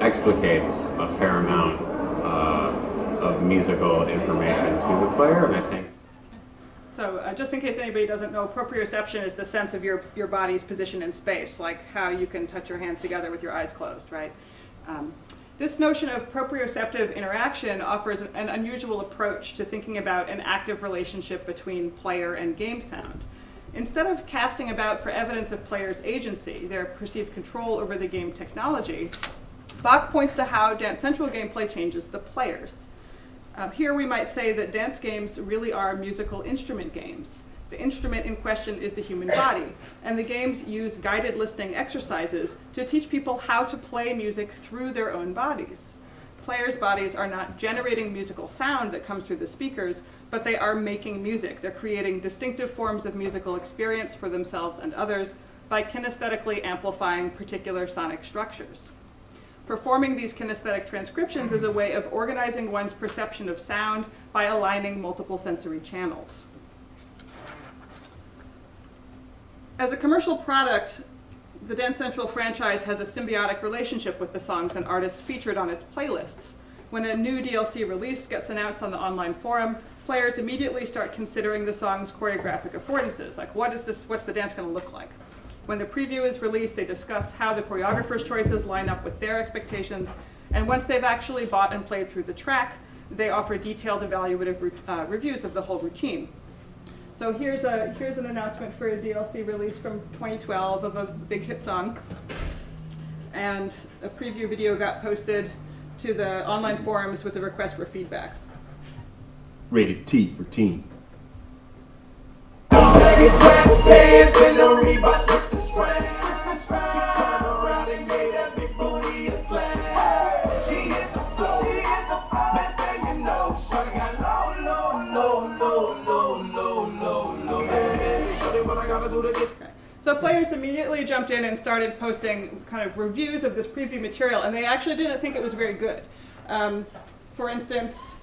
explicates a fair amount of musical information to the player, and I think. So just in case anybody doesn't know, proprioception is the sense of your body's position in space, like how you can touch your hands together with your eyes closed, right? This notion of proprioceptive interaction offers an unusual approach to thinking about an active relationship between player and game sound. Instead of casting about for evidence of players' agency, their perceived control over the game technology, Bach points to how Dance Central gameplay changes the players. Here we might say that dance games really are musical instrument games. The instrument in question is the human body, and the games use guided listening exercises to teach people how to play music through their own bodies. Players' bodies are not generating musical sound that comes through the speakers, but they are making music. They're creating distinctive forms of musical experience for themselves and others by kinesthetically amplifying particular sonic structures. Performing these kinesthetic transcriptions is a way of organizing one's perception of sound by aligning multiple sensory channels. As a commercial product, the Dance Central franchise has a symbiotic relationship with the songs and artists featured on its playlists. When a new DLC release gets announced on the online forum, players immediately start considering the song's choreographic affordances, like what's the dance going to look like? When the preview is released, they discuss how the choreographer's choices line up with their expectations, and once they've actually bought and played through the track, they offer detailed evaluative reviews of the whole routine. So here's an announcement for a DLC release from 2012 of a big hit song, and a preview video got posted to the online forums with a request for feedback. Rated T for teen. So players immediately jumped in and started posting kind of reviews of this preview material, and they actually didn't think it was very good. For instance,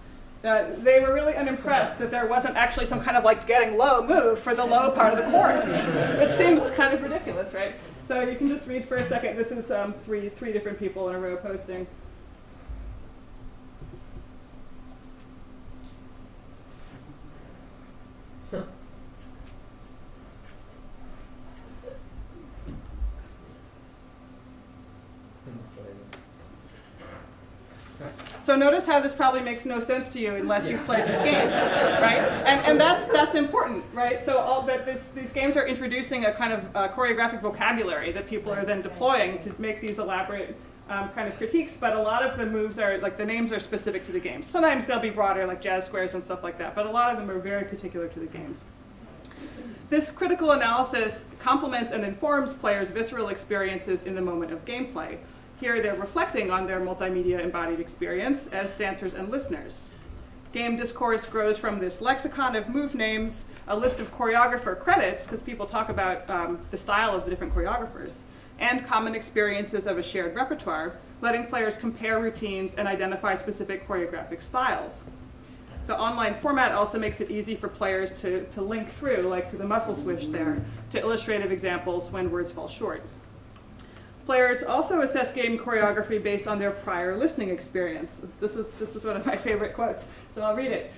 they were really unimpressed that there wasn't actually some kind of like getting low move for the low part of the chorus, which seems kind of ridiculous, right? So you can just read for a second. This is three different people in a row posting. So notice how this probably makes no sense to you unless you've played these games, right? And that's important, right? So these games are introducing a kind of choreographic vocabulary that people are then deploying to make these elaborate kind of critiques, but a lot of the moves are, like the names are specific to the games. Sometimes they'll be broader, like jazz squares and stuff like that, but a lot of them are very particular to the games. This critical analysis complements and informs players' visceral experiences in the moment of gameplay. Here they're reflecting on their multimedia embodied experience as dancers and listeners. Game discourse grows from this lexicon of move names, a list of choreographer credits, because people talk about the style of the different choreographers, and common experiences of a shared repertoire, letting players compare routines and identify specific choreographic styles. The online format also makes it easy for players to link through, like to the muscle switch there, to illustrative examples when words fall short. Players also assess game choreography based on their prior listening experience. This is one of my favorite quotes, so I'll read it.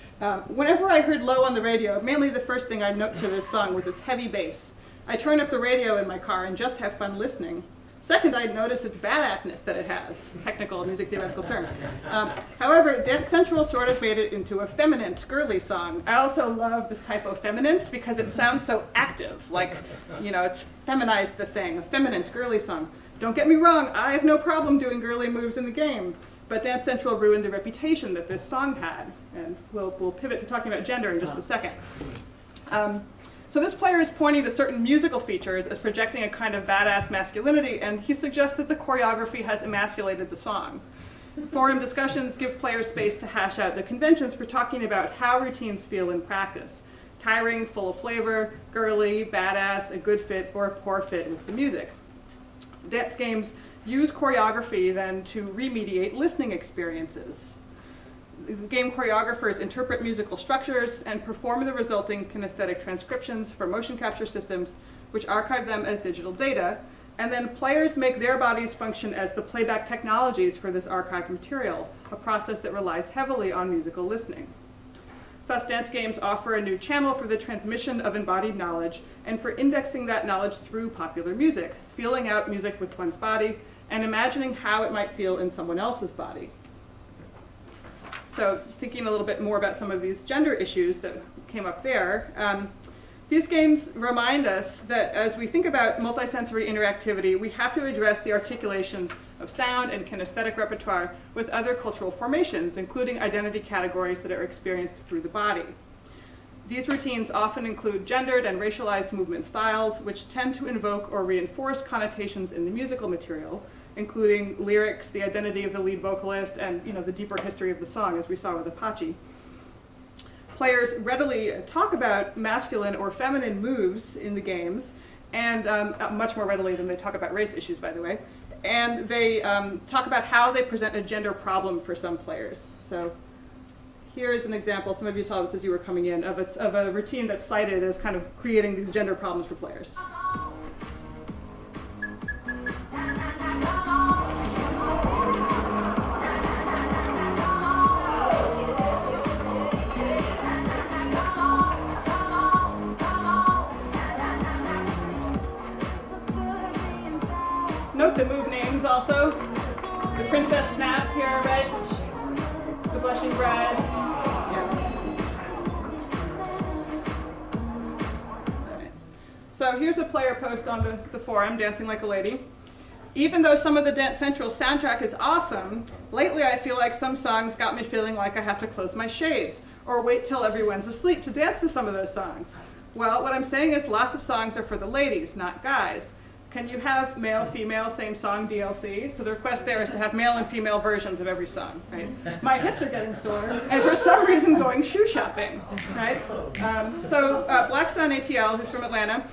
Whenever I heard low on the radio, mainly the first thing I'd note for this song was its heavy bass. I turn up the radio in my car and just have fun listening. Second, I'd notice its badassness that it has, technical music theoretical term. However, Dance Central sort of made it into a feminine, girly song. I also love this type of feminine because it sounds so active, like, it's feminized the thing, a feminine, girly song. Don't get me wrong, I have no problem doing girly moves in the game, but Dance Central ruined the reputation that this song had. And we'll pivot to talking about gender in just a second. So this player is pointing to certain musical features as projecting a kind of badass masculinity, and he suggests that the choreography has emasculated the song. Forum discussions give players space to hash out the conventions for talking about how routines feel in practice. Tiring, full of flavor, girly, badass, a good fit, or a poor fit with the music. Dance games use choreography then to remediate listening experiences. The game choreographers interpret musical structures and perform the resulting kinesthetic transcriptions for motion capture systems, which archive them as digital data, and then players make their bodies function as the playback technologies for this archived material, a process that relies heavily on musical listening. Thus, dance games offer a new channel for the transmission of embodied knowledge and for indexing that knowledge through popular music, feeling out music with one's body, and imagining how it might feel in someone else's body. So thinking a little bit more about some of these gender issues that came up there, These games remind us that as we think about multisensory interactivity, we have to address the articulations of sound and kinesthetic repertoire with other cultural formations, including identity categories that are experienced through the body. These routines often include gendered and racialized movement styles, which tend to invoke or reinforce connotations in the musical material, including lyrics, the identity of the lead vocalist, and the deeper history of the song, as we saw with Apache. Players readily talk about masculine or feminine moves in the games, and much more readily than they talk about race issues, by the way. And they talk about how they present a gender problem for some players. So here's an example, some of you saw this as you were coming in, of a routine that's cited as kind of creating these gender problems for players. Note the move names also. The Princess Snap here, right? The Blushing Bride. Right. So here's a player post on the forum, Dancing Like a Lady. Even though some of the Dance Central soundtrack is awesome, lately I feel like some songs got me feeling like I have to close my shades or wait till everyone's asleep to dance to some of those songs. Well, what I'm saying is lots of songs are for the ladies, not guys. Can you have male, female, same song DLC? So the request there is to have male and female versions of every song, right? My hips are getting sore, and for some reason going shoe shopping, right? So Black Sun ATL, who's from Atlanta,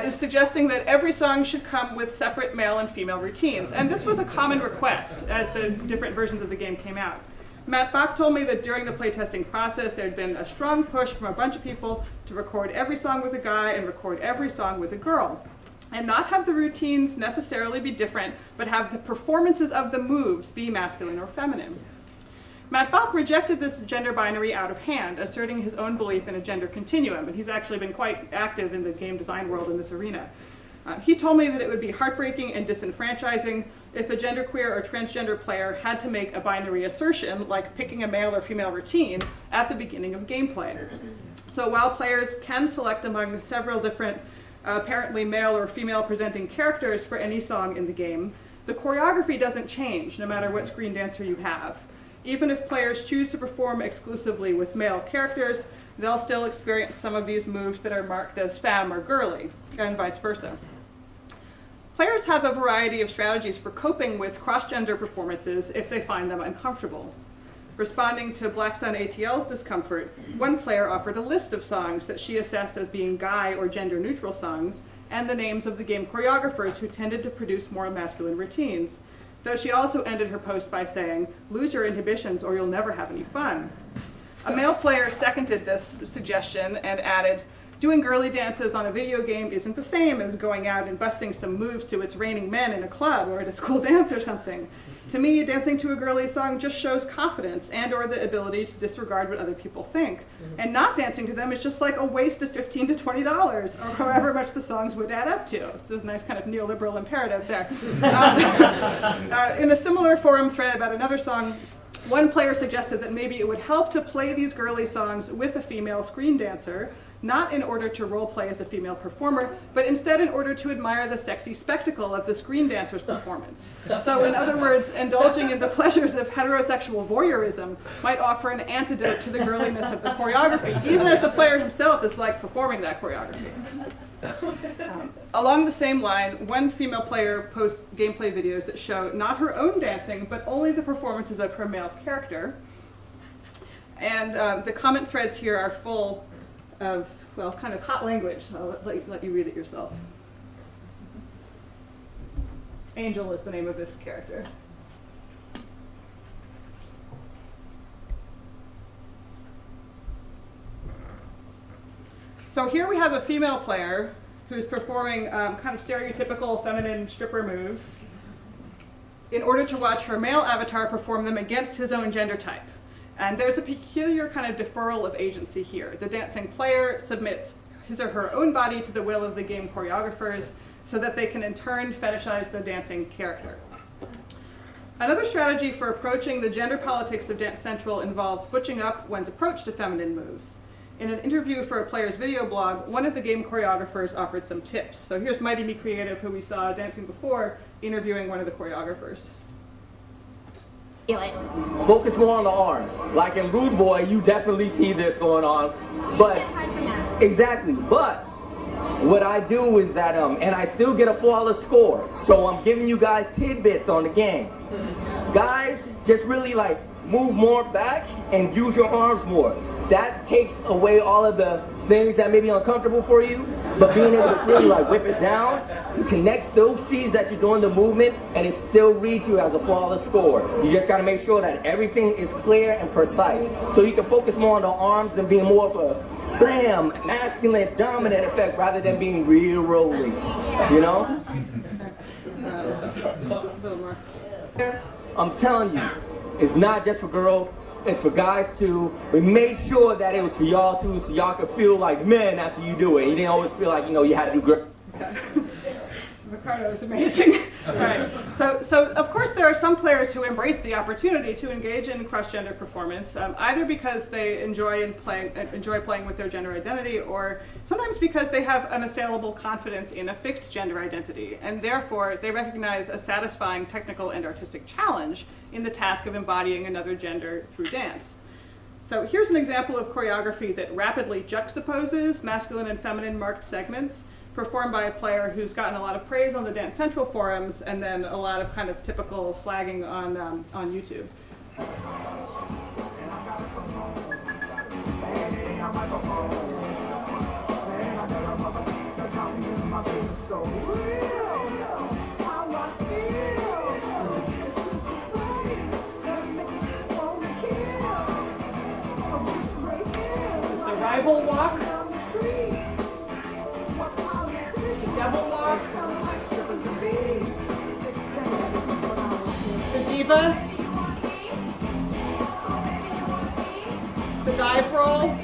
is suggesting that every song should come with separate male and female routines. And this was a common request as the different versions of the game came out. Matt Bach told me that during the playtesting process, there had been a strong push from a bunch of people to record every song with a guy and record every song with a girl, and not have the routines necessarily be different, but have the performances of the moves be masculine or feminine. Matt Bach rejected this gender binary out of hand, asserting his own belief in a gender continuum, and he's actually been quite active in the game design world in this arena. He told me that it would be heartbreaking and disenfranchising if a genderqueer or transgender player had to make a binary assertion, like picking a male or female routine, at the beginning of gameplay. So while players can select among several different apparently male or female presenting characters for any song in the game, the choreography doesn't change no matter what screen dancer you have. Even if players choose to perform exclusively with male characters, they'll still experience some of these moves that are marked as femme or girly, and vice versa. Players have a variety of strategies for coping with cross-gender performances if they find them uncomfortable. Responding to Black Sun ATL's discomfort, one player offered a list of songs that she assessed as being guy or gender-neutral songs, and the names of the game choreographers who tended to produce more masculine routines, though she also ended her post by saying, "Lose your inhibitions or you'll never have any fun." A male player seconded this suggestion and added, "Doing girly dances on a video game isn't the same as going out and busting some moves to It's Raining Men in a club or at a school dance or something. To me, dancing to a girly song just shows confidence and or the ability to disregard what other people think. And not dancing to them is just like a waste of $15 to $20 or however much the songs would add up to." There's a nice kind of neoliberal imperative there. In a similar forum thread about another song, one player suggested that maybe it would help to play these girly songs with a female screen dancer, not in order to role play as a female performer, but instead in order to admire the sexy spectacle of the screen dancer's performance. So in other words, indulging in the pleasures of heterosexual voyeurism might offer an antidote to the girliness of the choreography, even as the player himself is like performing that choreography. Along the same line, one female player posts gameplay videos that show not her own dancing, but only the performances of her male character. And the comment threads here are full of, well, kind of hot language, so I'll let you read it yourself. Angel is the name of this character. So here we have a female player who's performing kind of stereotypical feminine stripper moves in order to watch her male avatar perform them against his own gender type. And there's a peculiar kind of deferral of agency here. The dancing player submits his or her own body to the will of the game choreographers so that they can in turn fetishize the dancing character. Another strategy for approaching the gender politics of Dance Central involves butching up one's approach to feminine moves. In an interview for a player's video blog, one of the game choreographers offered some tips. So here's Mighty Me Creative, who we saw dancing before, interviewing one of the choreographers. Focus more on the arms. Like in Rude Boy, you definitely see this going on. But, exactly, but what I do is that, and I still get a flawless score. So I'm giving you guys tidbits on the game. Guys, just really like move more back and use your arms more. That takes away all of the things that may be uncomfortable for you, but being able to really like whip it down, the Connect still sees that you're doing the movement and it still reads you as a flawless score. You just got to make sure that everything is clear and precise. So you can focus more on the arms and being more of a bam, masculine, dominant effect rather than being real rolling, you know? I'm telling you, it's not just for girls, it's for guys too. We made sure that it was for y'all too, so y'all could feel like men after you do it. You didn't always feel like, you know, you had to do girl. Okay. Ricardo is amazing. All right. So of course there are some players who embrace the opportunity to engage in cross-gender performance, either because they enjoy playing with their gender identity, or sometimes because they have unassailable confidence in a fixed gender identity, and therefore they recognize a satisfying technical and artistic challenge in the task of embodying another gender through dance. So here's an example of choreography that rapidly juxtaposes masculine and feminine marked segments, performed by a player who's gotten a lot of praise on the Dance Central forums and then a lot of kind of typical slagging on YouTube. This is the rival walk. Devil walk, the diva, the dive roll,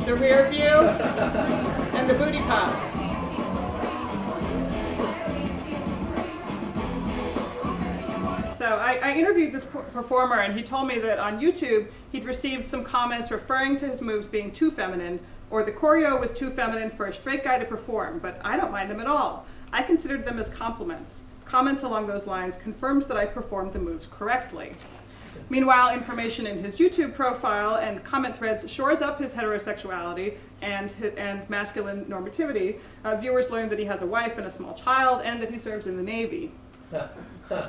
the rear view, and the booty pop. So I interviewed this performer, and he told me that on YouTube he'd received some comments referring to his moves being too feminine, or the choreo was too feminine for a straight guy to perform, but I don't mind them at all. I considered them as compliments. Comments along those lines confirms that I performed the moves correctly. Meanwhile, information in his YouTube profile and comment threads shores up his heterosexuality and masculine normativity. Viewers learn that he has a wife and a small child, and that he serves in the Navy. Let's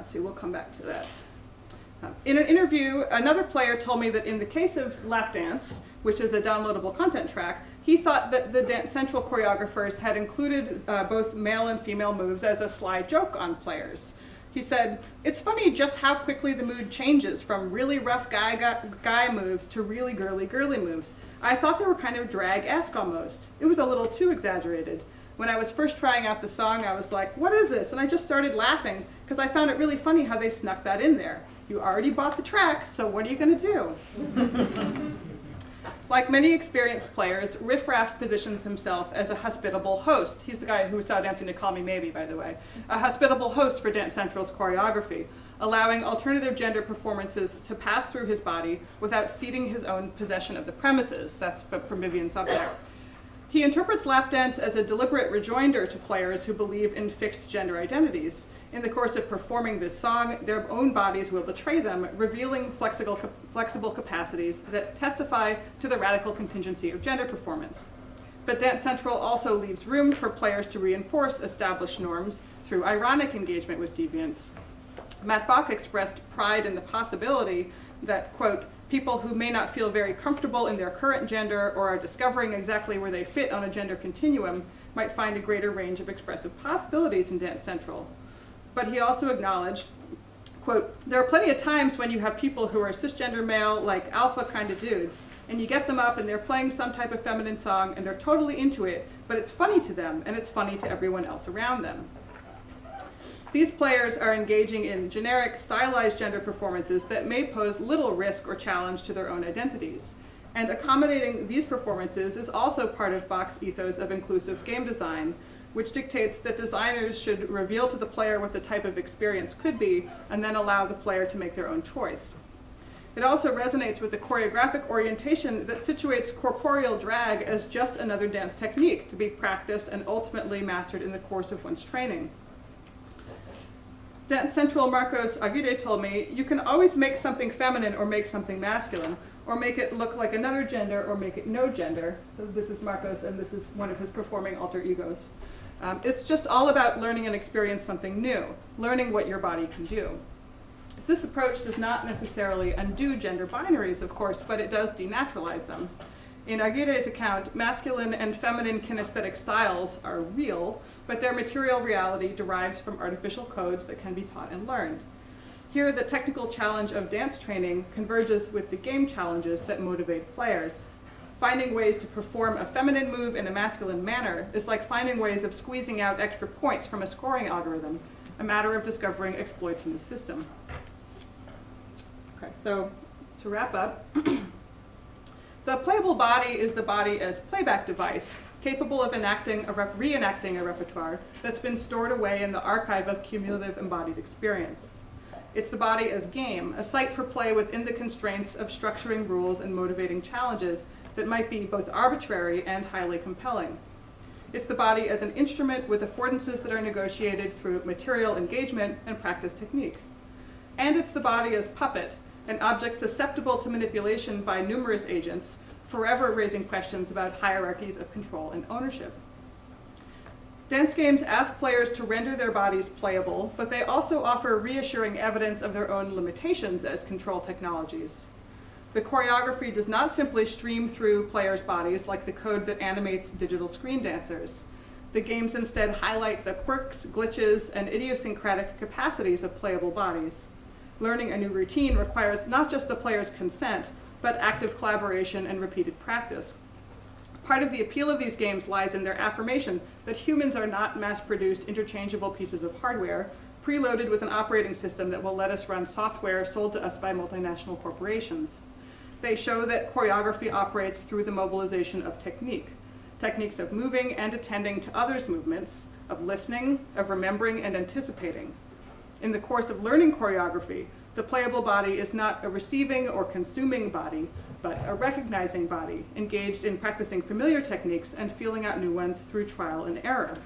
see, we'll come back to that. In an interview, another player told me that in the case of lap dance, which is a downloadable content track, he thought that the Dance Central choreographers had included both male and female moves as a sly joke on players. He said, "It's funny just how quickly the mood changes from really rough guy moves to really girly moves. I thought they were kind of drag-esque almost. It was a little too exaggerated. When I was first trying out the song, I was like, what is this? And I just started laughing because I found it really funny how they snuck that in there. You already bought the track, so what are you going to do?" Like many experienced players, Riff Raff positions himself as a hospitable host. He's the guy who was dancing to Call Me Maybe, by the way. A hospitable host for Dance Central's choreography, allowing alternative gender performances to pass through his body without ceding his own possession of the premises. That's from Vivian Subject. He interprets lap dance as a deliberate rejoinder to players who believe in fixed gender identities. In the course of performing this song, their own bodies will betray them, revealing flexible capacities that testify to the radical contingency of gender performance. But Dance Central also leaves room for players to reinforce established norms through ironic engagement with deviance. Matt Bach expressed pride in the possibility that, quote, people who may not feel very comfortable in their current gender or are discovering exactly where they fit on a gender continuum might find a greater range of expressive possibilities in Dance Central. But he also acknowledged, quote, there are plenty of times when you have people who are cisgender male, like alpha kind of dudes, and you get them up and they're playing some type of feminine song and they're totally into it, but it's funny to them and it's funny to everyone else around them. These players are engaging in generic, stylized gender performances that may pose little risk or challenge to their own identities. And accommodating these performances is also part of Bach's ethos of inclusive game design, which dictates that designers should reveal to the player what the type of experience could be, and then allow the player to make their own choice. It also resonates with the choreographic orientation that situates corporeal drag as just another dance technique to be practiced and ultimately mastered in the course of one's training. Dance Central Marcos Aguirre told me, you can always make something feminine or make something masculine, or make it look like another gender or make it no gender. So this is Marcos, and this is one of his performing alter egos. It's just all about learning and experience something new, learning what your body can do. This approach does not necessarily undo gender binaries, of course, but it does denaturalize them. In Aguirre's account, masculine and feminine kinesthetic styles are real, but their material reality derives from artificial codes that can be taught and learned. Here, the technical challenge of dance training converges with the game challenges that motivate players. Finding ways to perform a feminine move in a masculine manner is like finding ways of squeezing out extra points from a scoring algorithm, a matter of discovering exploits in the system. Okay, so to wrap up, the playable body is the body as playback device, capable of reenacting a repertoire that's been stored away in the archive of cumulative embodied experience. It's the body as game, a site for play within the constraints of structuring rules and motivating challenges that might be both arbitrary and highly compelling. It's the body as an instrument with affordances that are negotiated through material engagement and practice technique. And it's the body as puppet, an object susceptible to manipulation by numerous agents, forever raising questions about hierarchies of control and ownership. Dance games ask players to render their bodies playable, but they also offer reassuring evidence of their own limitations as control technologies. The choreography does not simply stream through players' bodies like the code that animates digital screen dancers. The games instead highlight the quirks, glitches, and idiosyncratic capacities of playable bodies. Learning a new routine requires not just the player's consent, but active collaboration and repeated practice. Part of the appeal of these games lies in their affirmation that humans are not mass-produced interchangeable pieces of hardware, preloaded with an operating system that will let us run software sold to us by multinational corporations. They show that choreography operates through the mobilization of techniques of moving and attending to others' movements, of listening, of remembering and anticipating. In the course of learning choreography, the playable body is not a receiving or consuming body, but a recognizing body, engaged in practicing familiar techniques and feeling out new ones through trial and error.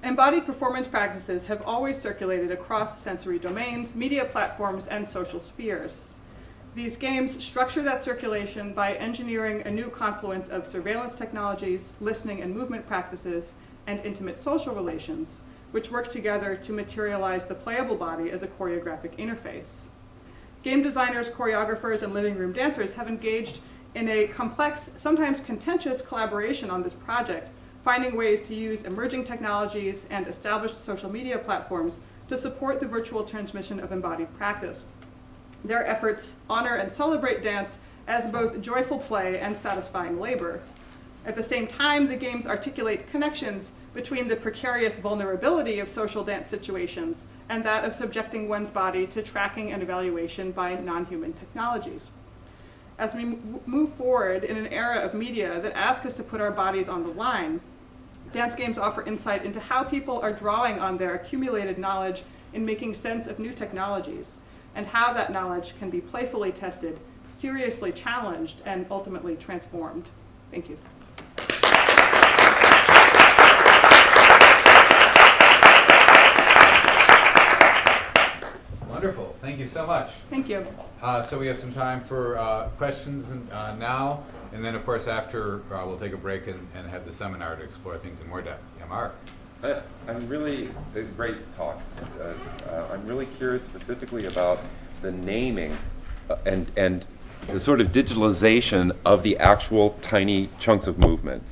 Embodied performance practices have always circulated across sensory domains, media platforms, and social spheres. These games structure that circulation by engineering a new confluence of surveillance technologies, listening and movement practices, and intimate social relations, which work together to materialize the playable body as a choreographic interface. Game designers, choreographers, and living room dancers have engaged in a complex, sometimes contentious collaboration on this project, finding ways to use emerging technologies and established social media platforms to support the virtual transmission of embodied practice. Their efforts honor and celebrate dance as both joyful play and satisfying labor. At the same time, the games articulate connections between the precarious vulnerability of social dance situations and that of subjecting one's body to tracking and evaluation by non-human technologies. As we move forward in an era of media that asks us to put our bodies on the line, dance games offer insight into how people are drawing on their accumulated knowledge in making sense of new technologies, and how that knowledge can be playfully tested, seriously challenged, and ultimately transformed. Thank you. Wonderful. Thank you so much. Thank you. So we have some time for questions now, and then, of course, after we'll take a break and have the seminar to explore things in more depth. Yeah, Mark. I'm really, great talk. I'm really curious specifically about the naming and the sort of digitalization of the actual tiny chunks of movement.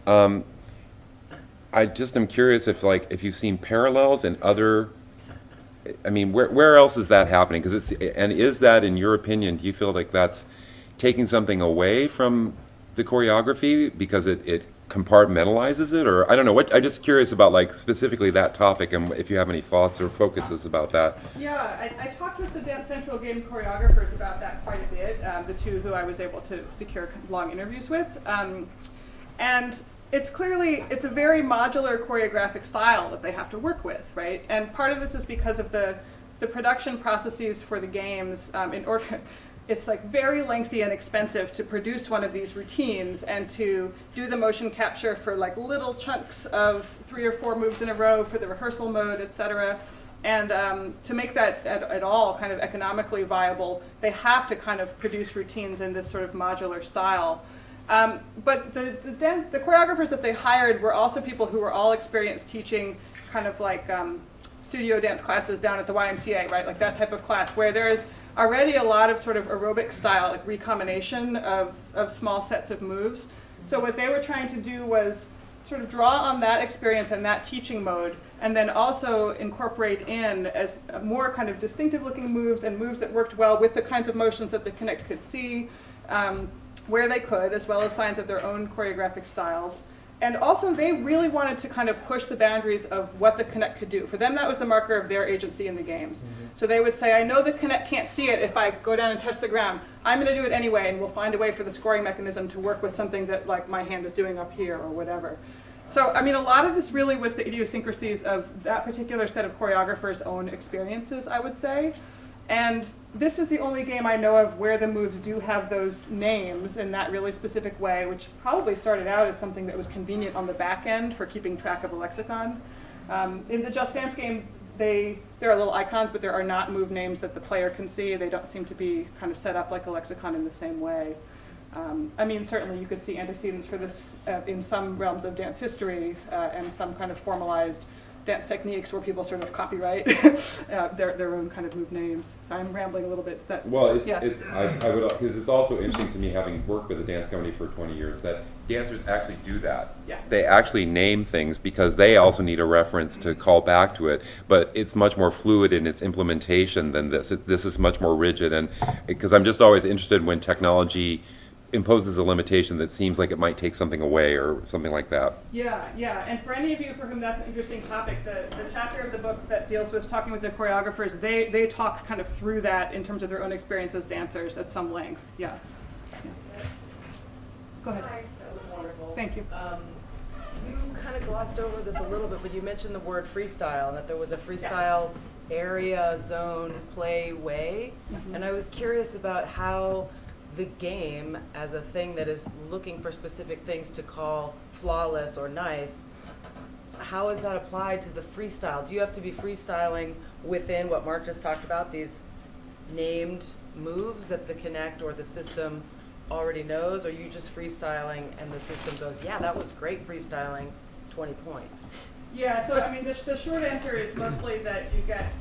Mm-hmm. I just am curious if you've seen parallels in other. I mean, where else is that happening? Is that, in your opinion, do you feel like that's taking something away from the choreography because it compartmentalizes it, or I don't know. I'm just curious about specifically that topic, and if you have any thoughts or focuses about that. Yeah, I talked with the Dance Central game choreographers about that quite a bit. The two who I was able to secure long interviews with, and it's a very modular choreographic style that they have to work with, right? And part of this is because of the the production processes for the games, it's like very lengthy and expensive to produce one of these routines and to do the motion capture for like little chunks of 3 or 4 moves in a row for the rehearsal mode, etc. And to make that at all kind of economically viable, they have to kind of produce routines in this sort of modular style. But the choreographers that they hired were also people who were all experienced teaching kind of like studio dance classes down at the YMCA, right? Like that type of class where there's already a lot of sort of aerobic style, like recombination of small sets of moves. So what they were trying to do was sort of draw on that experience and that teaching mode, and then also incorporate in as more kind of distinctive looking moves and moves that worked well with the kinds of motions that the Connect could see where they could, as well as signs of their own choreographic styles. And also, they really wanted to kind of push the boundaries of what the Connect could do. For them, that was the marker of their agency in the games. So they would say, I know the Connect can't see it if I go down and touch the ground. I'm going to do it anyway, and we'll find a way for the scoring mechanism to work with something that like my hand is doing up here or whatever. So, I mean, a lot of this really was the idiosyncrasies of that particular set of choreographers' own experiences, I would say. And this is the only game I know of where the moves do have those names in that really specific way, which probably started out as something that was convenient on the back end for keeping track of a lexicon. In the Just Dance game, there are little icons, but there are not move names that the player can see. They don't seem to be kind of set up like a lexicon in the same way. I mean, certainly you could see antecedents for this in some realms of dance history and some kind of formalized dance techniques where people sort of copyright their own kind of move names. So I'm rambling a little bit. Well, I would, because it's also interesting to me, having worked with a dance company for 20 years, that dancers actually do that. Yeah. They actually name things because they also need a reference to call back to it. But it's much more fluid in its implementation than this. This is much more rigid, and because I'm just always interested when technology imposes a limitation that seems like it might take something away or something like that. Yeah, yeah. And for any of you for whom that's an interesting topic, the chapter of the book that deals with talking with the choreographers, they talk kind of through that in terms of their own experience as dancers at some length. Yeah. Go ahead. Hi, that was wonderful. Thank you. You kind of glossed over this a little bit, but you mentioned the word freestyle, and that there was a freestyle area, zone, play, way. And I was curious about how the game, as a thing that is looking for specific things to call flawless or nice, how is that applied to the freestyle? Do you have to be freestyling within what Mark just talked about, these named moves that the Connect or the system already knows, or are you just freestyling and the system goes, yeah, that was great freestyling, 20 points? Yeah, so I mean, the short answer is mostly that you get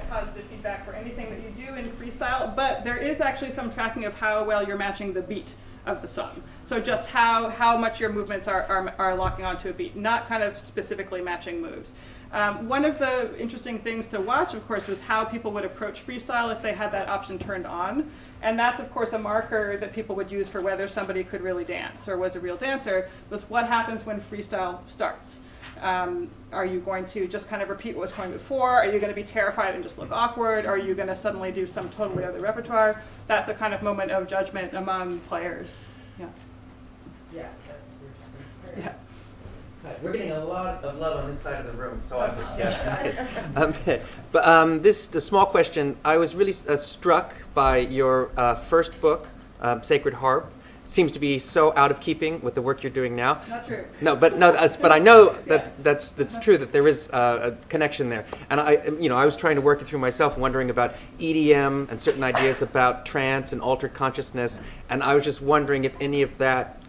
positive feedback for anything that you do in freestyle, but there is actually some tracking of how well you're matching the beat of the song. So just how much your movements are locking onto a beat, not kind of specifically matching moves. One of the interesting things to watch, of course, was how people would approach freestyle if they had that option turned on. And that's, of course, a marker that people would use for whether somebody could really dance or was a real dancer, was what happens when freestyle starts. Are you going to just kind of repeat what was going before? Are you going to be terrified and just look awkward? Are you going to suddenly do some totally other repertoire? That's a kind of moment of judgment among players. Yeah. Yeah, that's interesting. Yeah. We're getting a lot of love on this side of the room, so I'm the small question. I was really struck by your first book, Sacred Harp. Seems to be so out of keeping with the work you're doing now. Not true. But I know that that's true, that there is a connection there. And I was trying to work it through myself, wondering about EDM and certain ideas about trance and altered consciousness. And I was just wondering if any of that,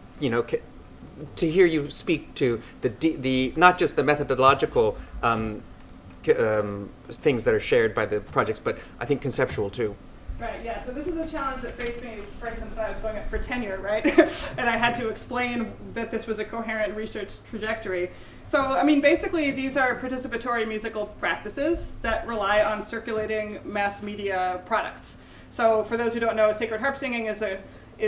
to hear you speak to the not just the methodological things that are shared by the projects, but I think conceptual too. Right, yeah, so this is a challenge that faced me, for instance, when I was going up for tenure, right? And I had to explain that this was a coherent research trajectory. So, I mean, basically, these are participatory musical practices that rely on circulating mass media products. So, for those who don't know, sacred harp singing is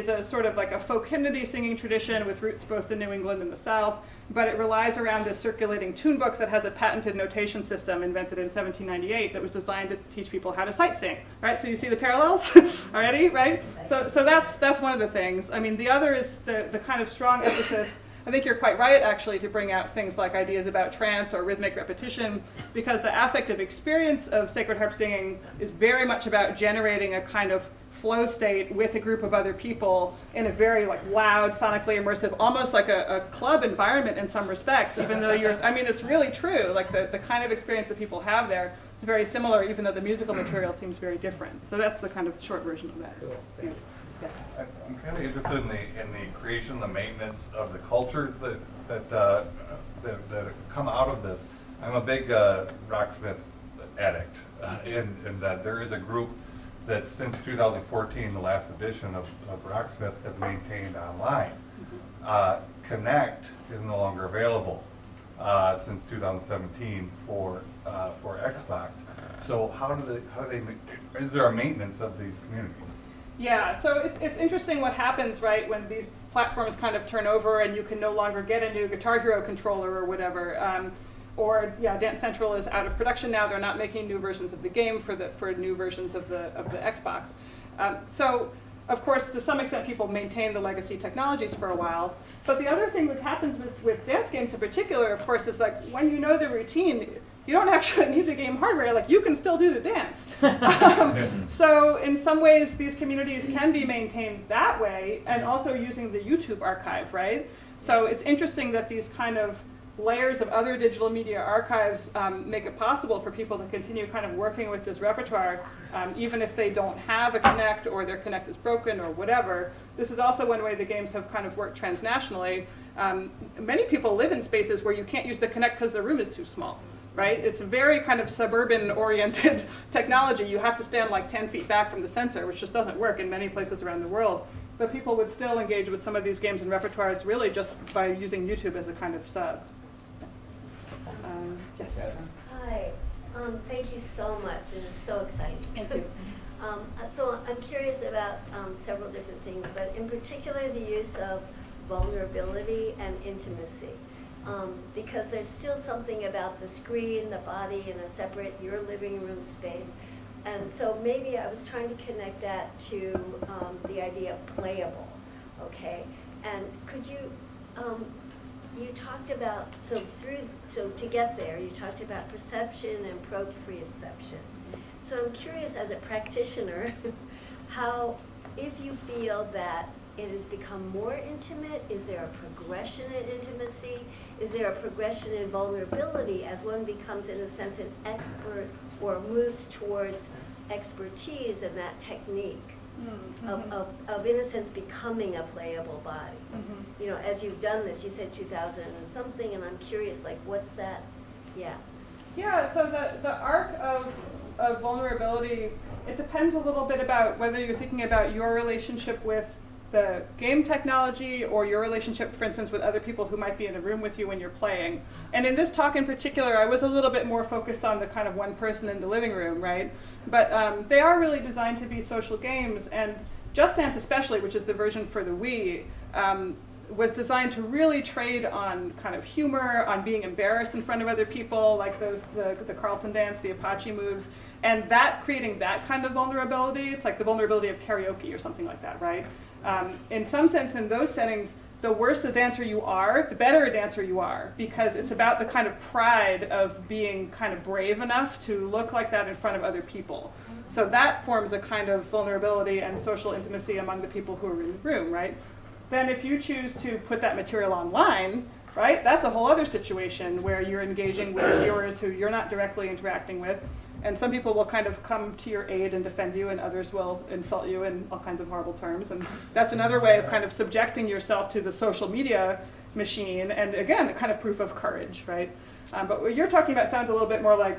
a sort of like a folk hymnody singing tradition with roots both in New England and the South, but it relies around this circulating tune book that has a patented notation system invented in 1798 that was designed to teach people how to sight sing, right? So you see the parallels already, right? So that's one of the things. I mean, the other is the kind of strong emphasis I think you're quite right, actually, to bring out things like ideas about trance or rhythmic repetition, because the affective experience of sacred harp singing is very much about generating a kind of flow state with a group of other people in a very like loud, sonically immersive, almost like a club environment in some respects, even though I mean, it's really true. Like the kind of experience that people have there is very similar, even though the musical material seems very different. So that's the kind of short version of that. Cool. Yeah. Yes. I'm kind of interested in the creation, the maintenance of the cultures that come out of this. I'm a big rocksmith addict, and there is a group that since 2014, the last edition of Rocksmith, has maintained online. Connect is no longer available since 2017 for Xbox. So is there a maintenance of these communities? Yeah, so it's interesting what happens, right, when these platforms kind of turn over and you can no longer get a new Guitar Hero controller or whatever. Or yeah, Dance Central is out of production now. They're not making new versions of the game for new versions of the Xbox. So of course, to some extent, people maintain the legacy technologies for a while. But the other thing that happens with dance games in particular, of course, is like when you know the routine, you don't actually need the game hardware. Like you can still do the dance. So in some ways, these communities can be maintained that way, and also using the YouTube archive, right? So it's interesting that these kind of layers of other digital media archives make it possible for people to continue kind of working with this repertoire, even if they don't have a Connect or their Connect is broken or whatever. This is also one way the games have kind of worked transnationally. Many people live in spaces where you can't use the Connect because the room is too small, right? It's a very kind of suburban-oriented technology. You have to stand like 10 feet back from the sensor, which just doesn't work in many places around the world. But people would still engage with some of these games and repertoires really just by using YouTube as a kind of sub. Yes. Hi. Thank you so much. It is so exciting. Thank you. So I'm curious about several different things, but in particular the use of vulnerability and intimacy. Because there's still something about the screen, the body in a separate, your living room space. And so maybe I was trying to connect that to the idea of playable, okay? And could you, you talked about, so to get there, you talked about perception and proprioception. So I'm curious as a practitioner, how, if you feel that it has become more intimate, is there a progression in intimacy? Is there a progression in vulnerability as one becomes, in a sense, an expert or moves towards expertise in that technique? Of in a sense becoming a playable body. You know, as you've done this, you said 2000 and something, and I'm curious, like, what's that? Yeah. Yeah, so the arc of vulnerability, it depends a little bit about whether you're thinking about your relationship with the game technology or your relationship, for instance, with other people who might be in a room with you when you're playing. And in this talk in particular, I was a little bit more focused on the kind of one person in the living room, right? But they are really designed to be social games, and Just Dance especially, which is the version for the Wii, was designed to really trade on kind of humor, on being embarrassed in front of other people, like the Carlton dance, the Apache moves, and that creating that kind of vulnerability. It's like the vulnerability of karaoke or something like that, right? In some sense, in those settings, the worse a dancer you are, the better a dancer you are, because it's about the kind of pride of being kind of brave enough to look like that in front of other people. So that forms a kind of vulnerability and social intimacy among the people who are in the room, right? Then if you choose to put that material online, right, that's a whole other situation where you're engaging with viewers who you're not directly interacting with. And some people will kind of come to your aid and defend you, and others will insult you in all kinds of horrible terms. And that's another way of kind of subjecting yourself to the social media machine. And again, a kind of proof of courage, right? But what you're talking about sounds a little bit more like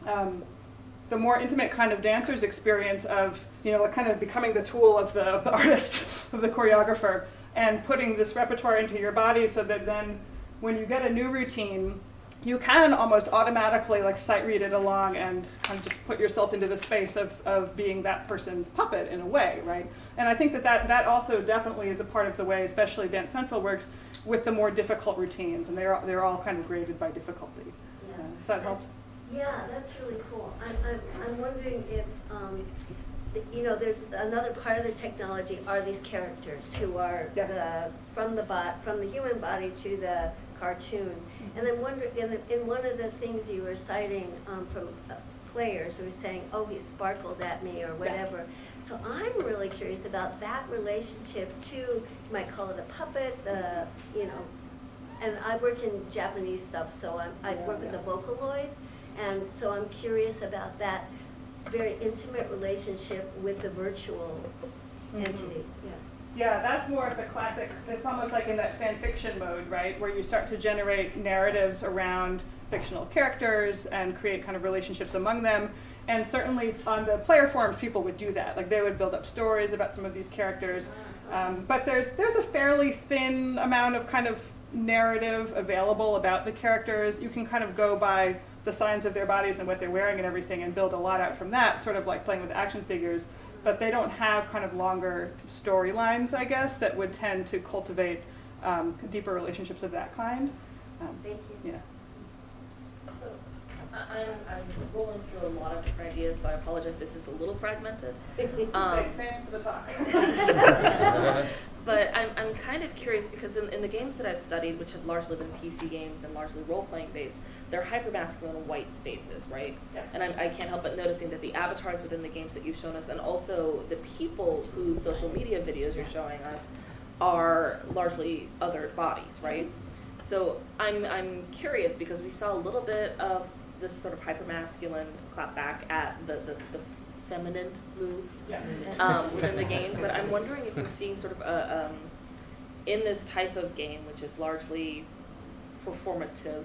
the more intimate kind of dancer's experience of, you know, kind of becoming the tool of the artist, of the choreographer, and putting this repertoire into your body so that then when you get a new routine, you can almost automatically like sight read it along and kind of just put yourself into the space of being that person's puppet in a way, right? And I think that also definitely is a part of the way, especially Dance Central works with the more difficult routines, and they're all kind of graded by difficulty. Does that help? Yeah, that's really cool. I'm wondering if you know, there's another part of the technology are these characters who are from the human body to the cartoon. And I'm wondering, in one of the things you were citing from players who were saying, oh, he sparkled at me or whatever. So I'm really curious about that relationship to, you might call it a puppet, you know, and I work in Japanese stuff, so I work with the Vocaloid, and so I'm curious about that very intimate relationship with the virtual entity. Yeah, that's more of the classic, it's almost like in that fan fiction mode, right, where you start to generate narratives around fictional characters and create kind of relationships among them. And certainly on the player forums, people would do that. Like they would build up stories about some of these characters. But there's a fairly thin amount of kind of narrative available about the characters. You can kind of go by the signs of their bodies and what they're wearing and everything and build a lot out from that, sort of like playing with action figures. But they don't have kind of longer storylines, I guess, that would tend to cultivate deeper relationships of that kind. Thank you. Yeah. So I'm rolling through a lot of different ideas, so I apologize if this is a little fragmented. Same for the talk. But I'm kind of curious because in the games that I've studied, which have largely been PC games and largely role-playing based, they're hypermasculine white spaces, right? Yeah. And I can't help but noticing that the avatars within the games that you've shown us and also the people whose social media videos you're showing us are largely othered bodies, right? So I'm curious because we saw a little bit of this sort of hypermasculine clap back at the feminine moves within the game, but I'm wondering if you're seeing sort of in this type of game, which is largely performative,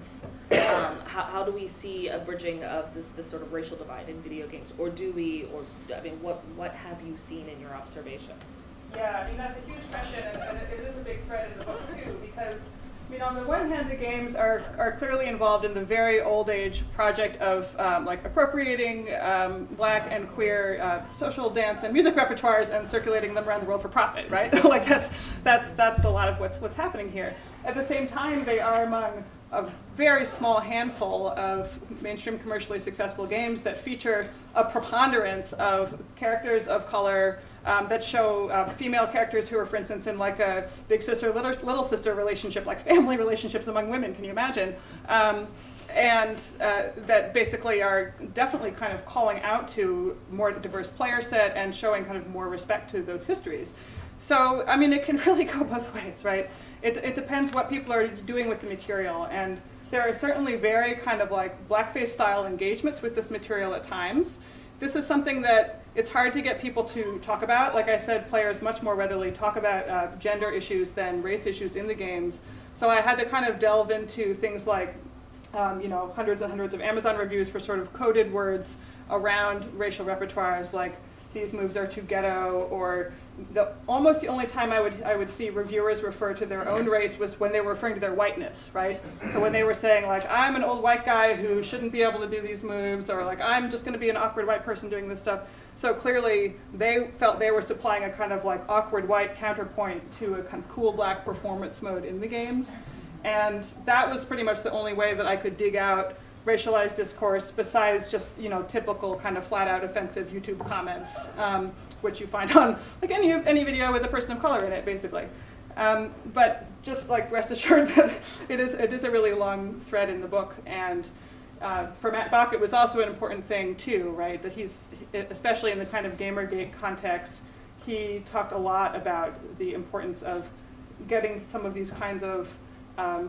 how do we see a bridging of this sort of racial divide in video games, or do we, or I mean, what have you seen in your observations? Yeah, I mean that's a huge question, and it is a big thread in the book too, because I mean, on the one hand, the games are clearly involved in the very old age project of like appropriating black and queer social dance and music repertoires and circulating them around the world for profit, right? Like that's a lot of what's happening here. At the same time, they are among a very small handful of mainstream commercially successful games that feature a preponderance of characters of color that show female characters who are, for instance, in like a big sister, little sister relationship, like family relationships among women, can you imagine? And that basically are definitely kind of calling out to more diverse player set and showing kind of more respect to those histories. So, I mean, it can really go both ways, right? It depends what people are doing with the material, and there are certainly very kind of like blackface style engagements with this material at times. This is something that it's hard to get people to talk about. Like I said, players much more readily talk about gender issues than race issues in the games. So I had to kind of delve into things like, you know, hundreds and hundreds of Amazon reviews for sort of coded words around racial repertoires, like these moves are too ghetto, or almost the only time I would see reviewers refer to their own race was when they were referring to their whiteness, right? So when they were saying like, I'm an old white guy who shouldn't be able to do these moves, or like, I'm just gonna be an awkward white person doing this stuff. So clearly they felt they were supplying a kind of like awkward white counterpoint to a kind of cool black performance mode in the games. And that was pretty much the only way that I could dig out racialized discourse besides just, you know, typical kind of flat out offensive YouTube comments, which you find on like any video with a person of color in it, basically. But just like rest assured that it is a really long thread in the book, and for Matt Bach it was also an important thing too, right? That he's, especially in the kind of Gamergate context, he talked a lot about the importance of getting some of these kinds of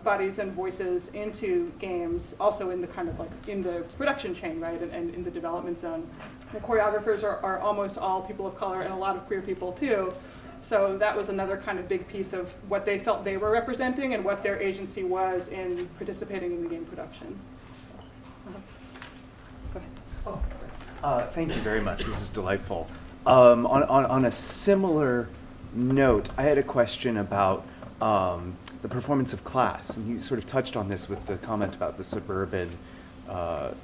bodies and voices into games, also in the kind of like in the production chain, right, and in the development zone. The choreographers are almost all people of color and a lot of queer people too. So that was another kind of big piece of what they felt they were representing and what their agency was in participating in the game production. Go ahead. Thank you very much. This is delightful. On a similar note, I had a question about the performance of class, and you sort of touched on this with the comment about the suburban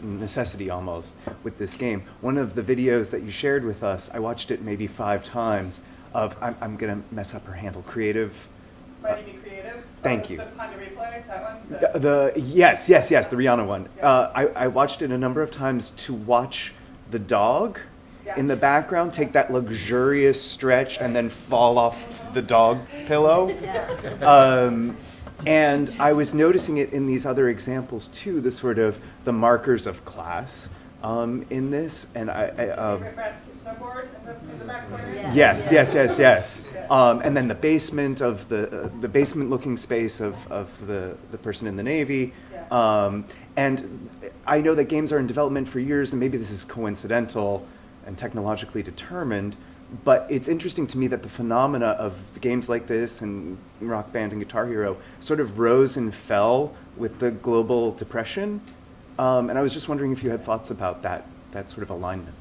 necessity almost with this game. One of the videos that you shared with us, I watched it maybe 5 times, of, I'm gonna mess up her handle, Creative. Mighty Be Creative? Thank you. The Honda Replay, that one? Yes, the Rihanna one. I watched it a number of times to watch the dog, in the background take that luxurious stretch and then fall off the dog pillow. And I was noticing it in these other examples too, the sort of the markers of class in this. And snowboard in the back corner? Yes. And then the basement of the basement-looking space of the person in the Navy. And I know that games are in development for years, and maybe this is coincidental and technologically determined, but it's interesting to me that the phenomena of games like this and Rock Band and Guitar Hero sort of rose and fell with the global depression. And I was just wondering if you had thoughts about that sort of alignment.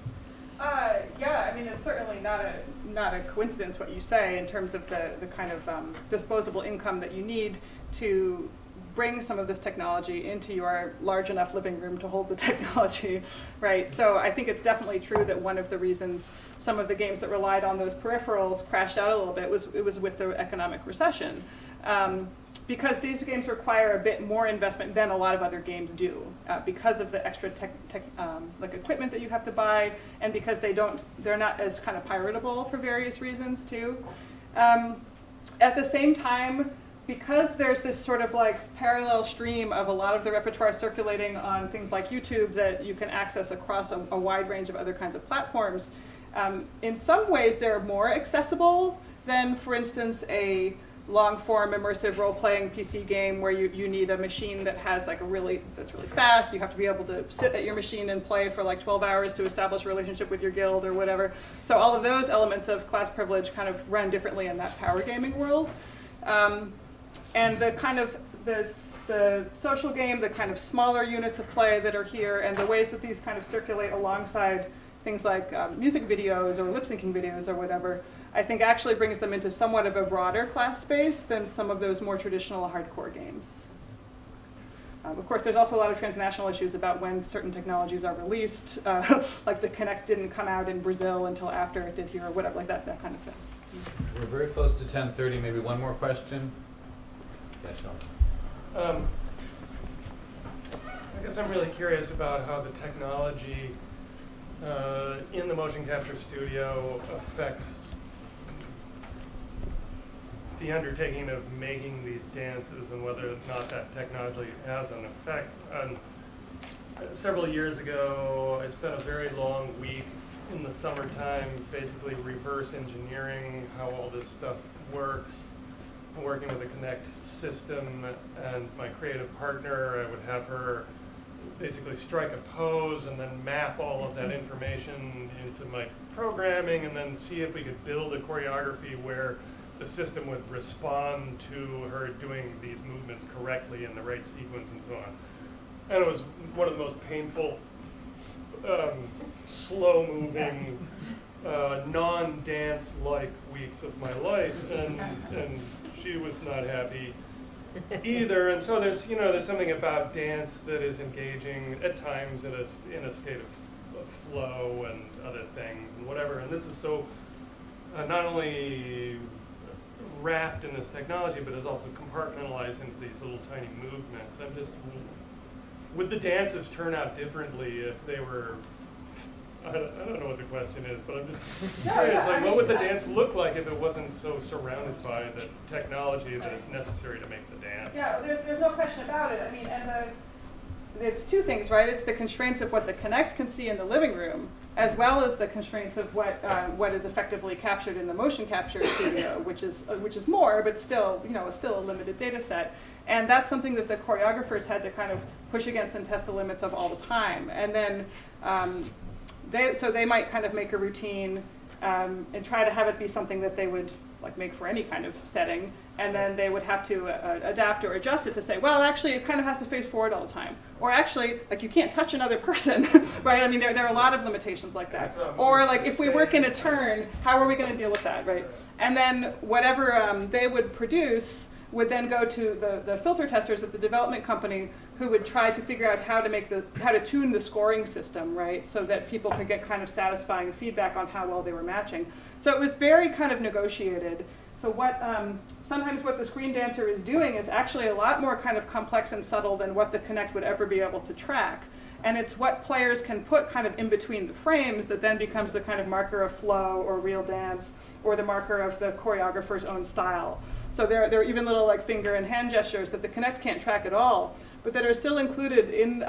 Yeah, I mean, it's certainly not a coincidence what you say in terms of the kind of disposable income that you need to bring some of this technology into your large enough living room to hold the technology, right? So I think it's definitely true that one of the reasons some of the games that relied on those peripherals crashed out a little bit was with the economic recession. Because these games require a bit more investment than a lot of other games do, because of the extra like equipment that you have to buy, and because they're not as kind of piratable for various reasons too. At the same time, because there's this sort of like parallel stream of a lot of the repertoire circulating on things like YouTube that you can access across a wide range of other kinds of platforms, in some ways they're more accessible than, for instance, a long-form immersive role-playing PC game where you need a machine that has like that's really fast. You have to be able to sit at your machine and play for like 12 hours to establish a relationship with your guild or whatever. So all of those elements of class privilege kind of run differently in that power gaming world. And the kind of the social game, the kind of smaller units of play that are here, and the ways that these kind of circulate alongside things like music videos or lip syncing videos or whatever, I think actually brings them into somewhat of a broader class space than some of those more traditional hardcore games. Of course, there's also a lot of transnational issues about when certain technologies are released, like the Kinect didn't come out in Brazil until after it did here, or whatever, like that kind of thing. We're very close to 10:30. Maybe one more question. Yeah, Sean. I guess I'm really curious about how the technology in the motion capture studio affects the undertaking of making these dances and whether or not that technology has an effect. Several years ago, I spent a very long week in the summertime basically reverse engineering how all this stuff works. Working with a Connect system, and my creative partner, I would have her basically strike a pose and then map all of that information into my programming and then see if we could build a choreography where the system would respond to her doing these movements correctly in the right sequence and so on. And it was one of the most painful, slow-moving, non-dance-like weeks of my life, and she was not happy either. And so there's something about dance that is engaging at times in a state of flow and other things and whatever. And this is so not only wrapped in this technology, but is also compartmentalized into these little tiny movements. Would the dances turn out differently if they were? I don't know what the question is, but I'm just curious, what would the dance look like if it wasn't so surrounded by the technology that is necessary to make the dance? Yeah, there's no question about it. I mean, and it's two things, right? It's the constraints of what the Connect can see in the living room, as well as the constraints of what is effectively captured in the motion capture studio, which is more, but still, still a limited data set. And that's something that the choreographers had to kind of push against and test the limits of all the time. And then they might kind of make a routine and try to have it be something that they would like make for any kind of setting, and then they would have to adapt or adjust it to say, well, actually, it kind of has to face forward all the time, or actually, like you can't touch another person, right? I mean, there are a lot of limitations like that. Or like if we work in a turn, how are we going to deal with that, right? And then whatever they would produce would then go to the filter testers at the development company, who would try to figure out how to tune the scoring system, right, so that people could get kind of satisfying feedback on how well they were matching. So it was very kind of negotiated. So sometimes what the screen dancer is doing is actually a lot more kind of complex and subtle than what the Connect would ever be able to track. And it's what players can put kind of in between the frames that then becomes the kind of marker of flow or real dance or the marker of the choreographer's own style. So there are even little like finger and hand gestures that the Kinect can't track at all, but that are still included in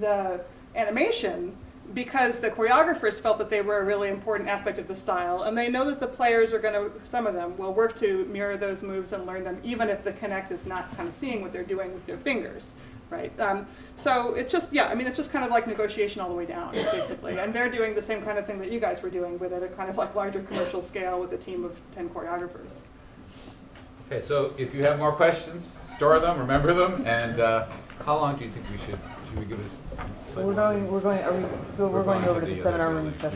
the animation because the choreographers felt that they were a really important aspect of the style, and they know that the players are going to, some of them, will work to mirror those moves and learn them, even if the Kinect is not kind of seeing what they're doing with their fingers, right? So it's just, yeah, I mean, it's just kind of like negotiation all the way down, basically. And they're doing the same kind of thing that you guys were doing, but at a kind of like larger commercial scale with a team of 10 choreographers. Okay, so if you have more questions, store them, remember them, and how long do you think we should we give this? We're going over to the seminar room session.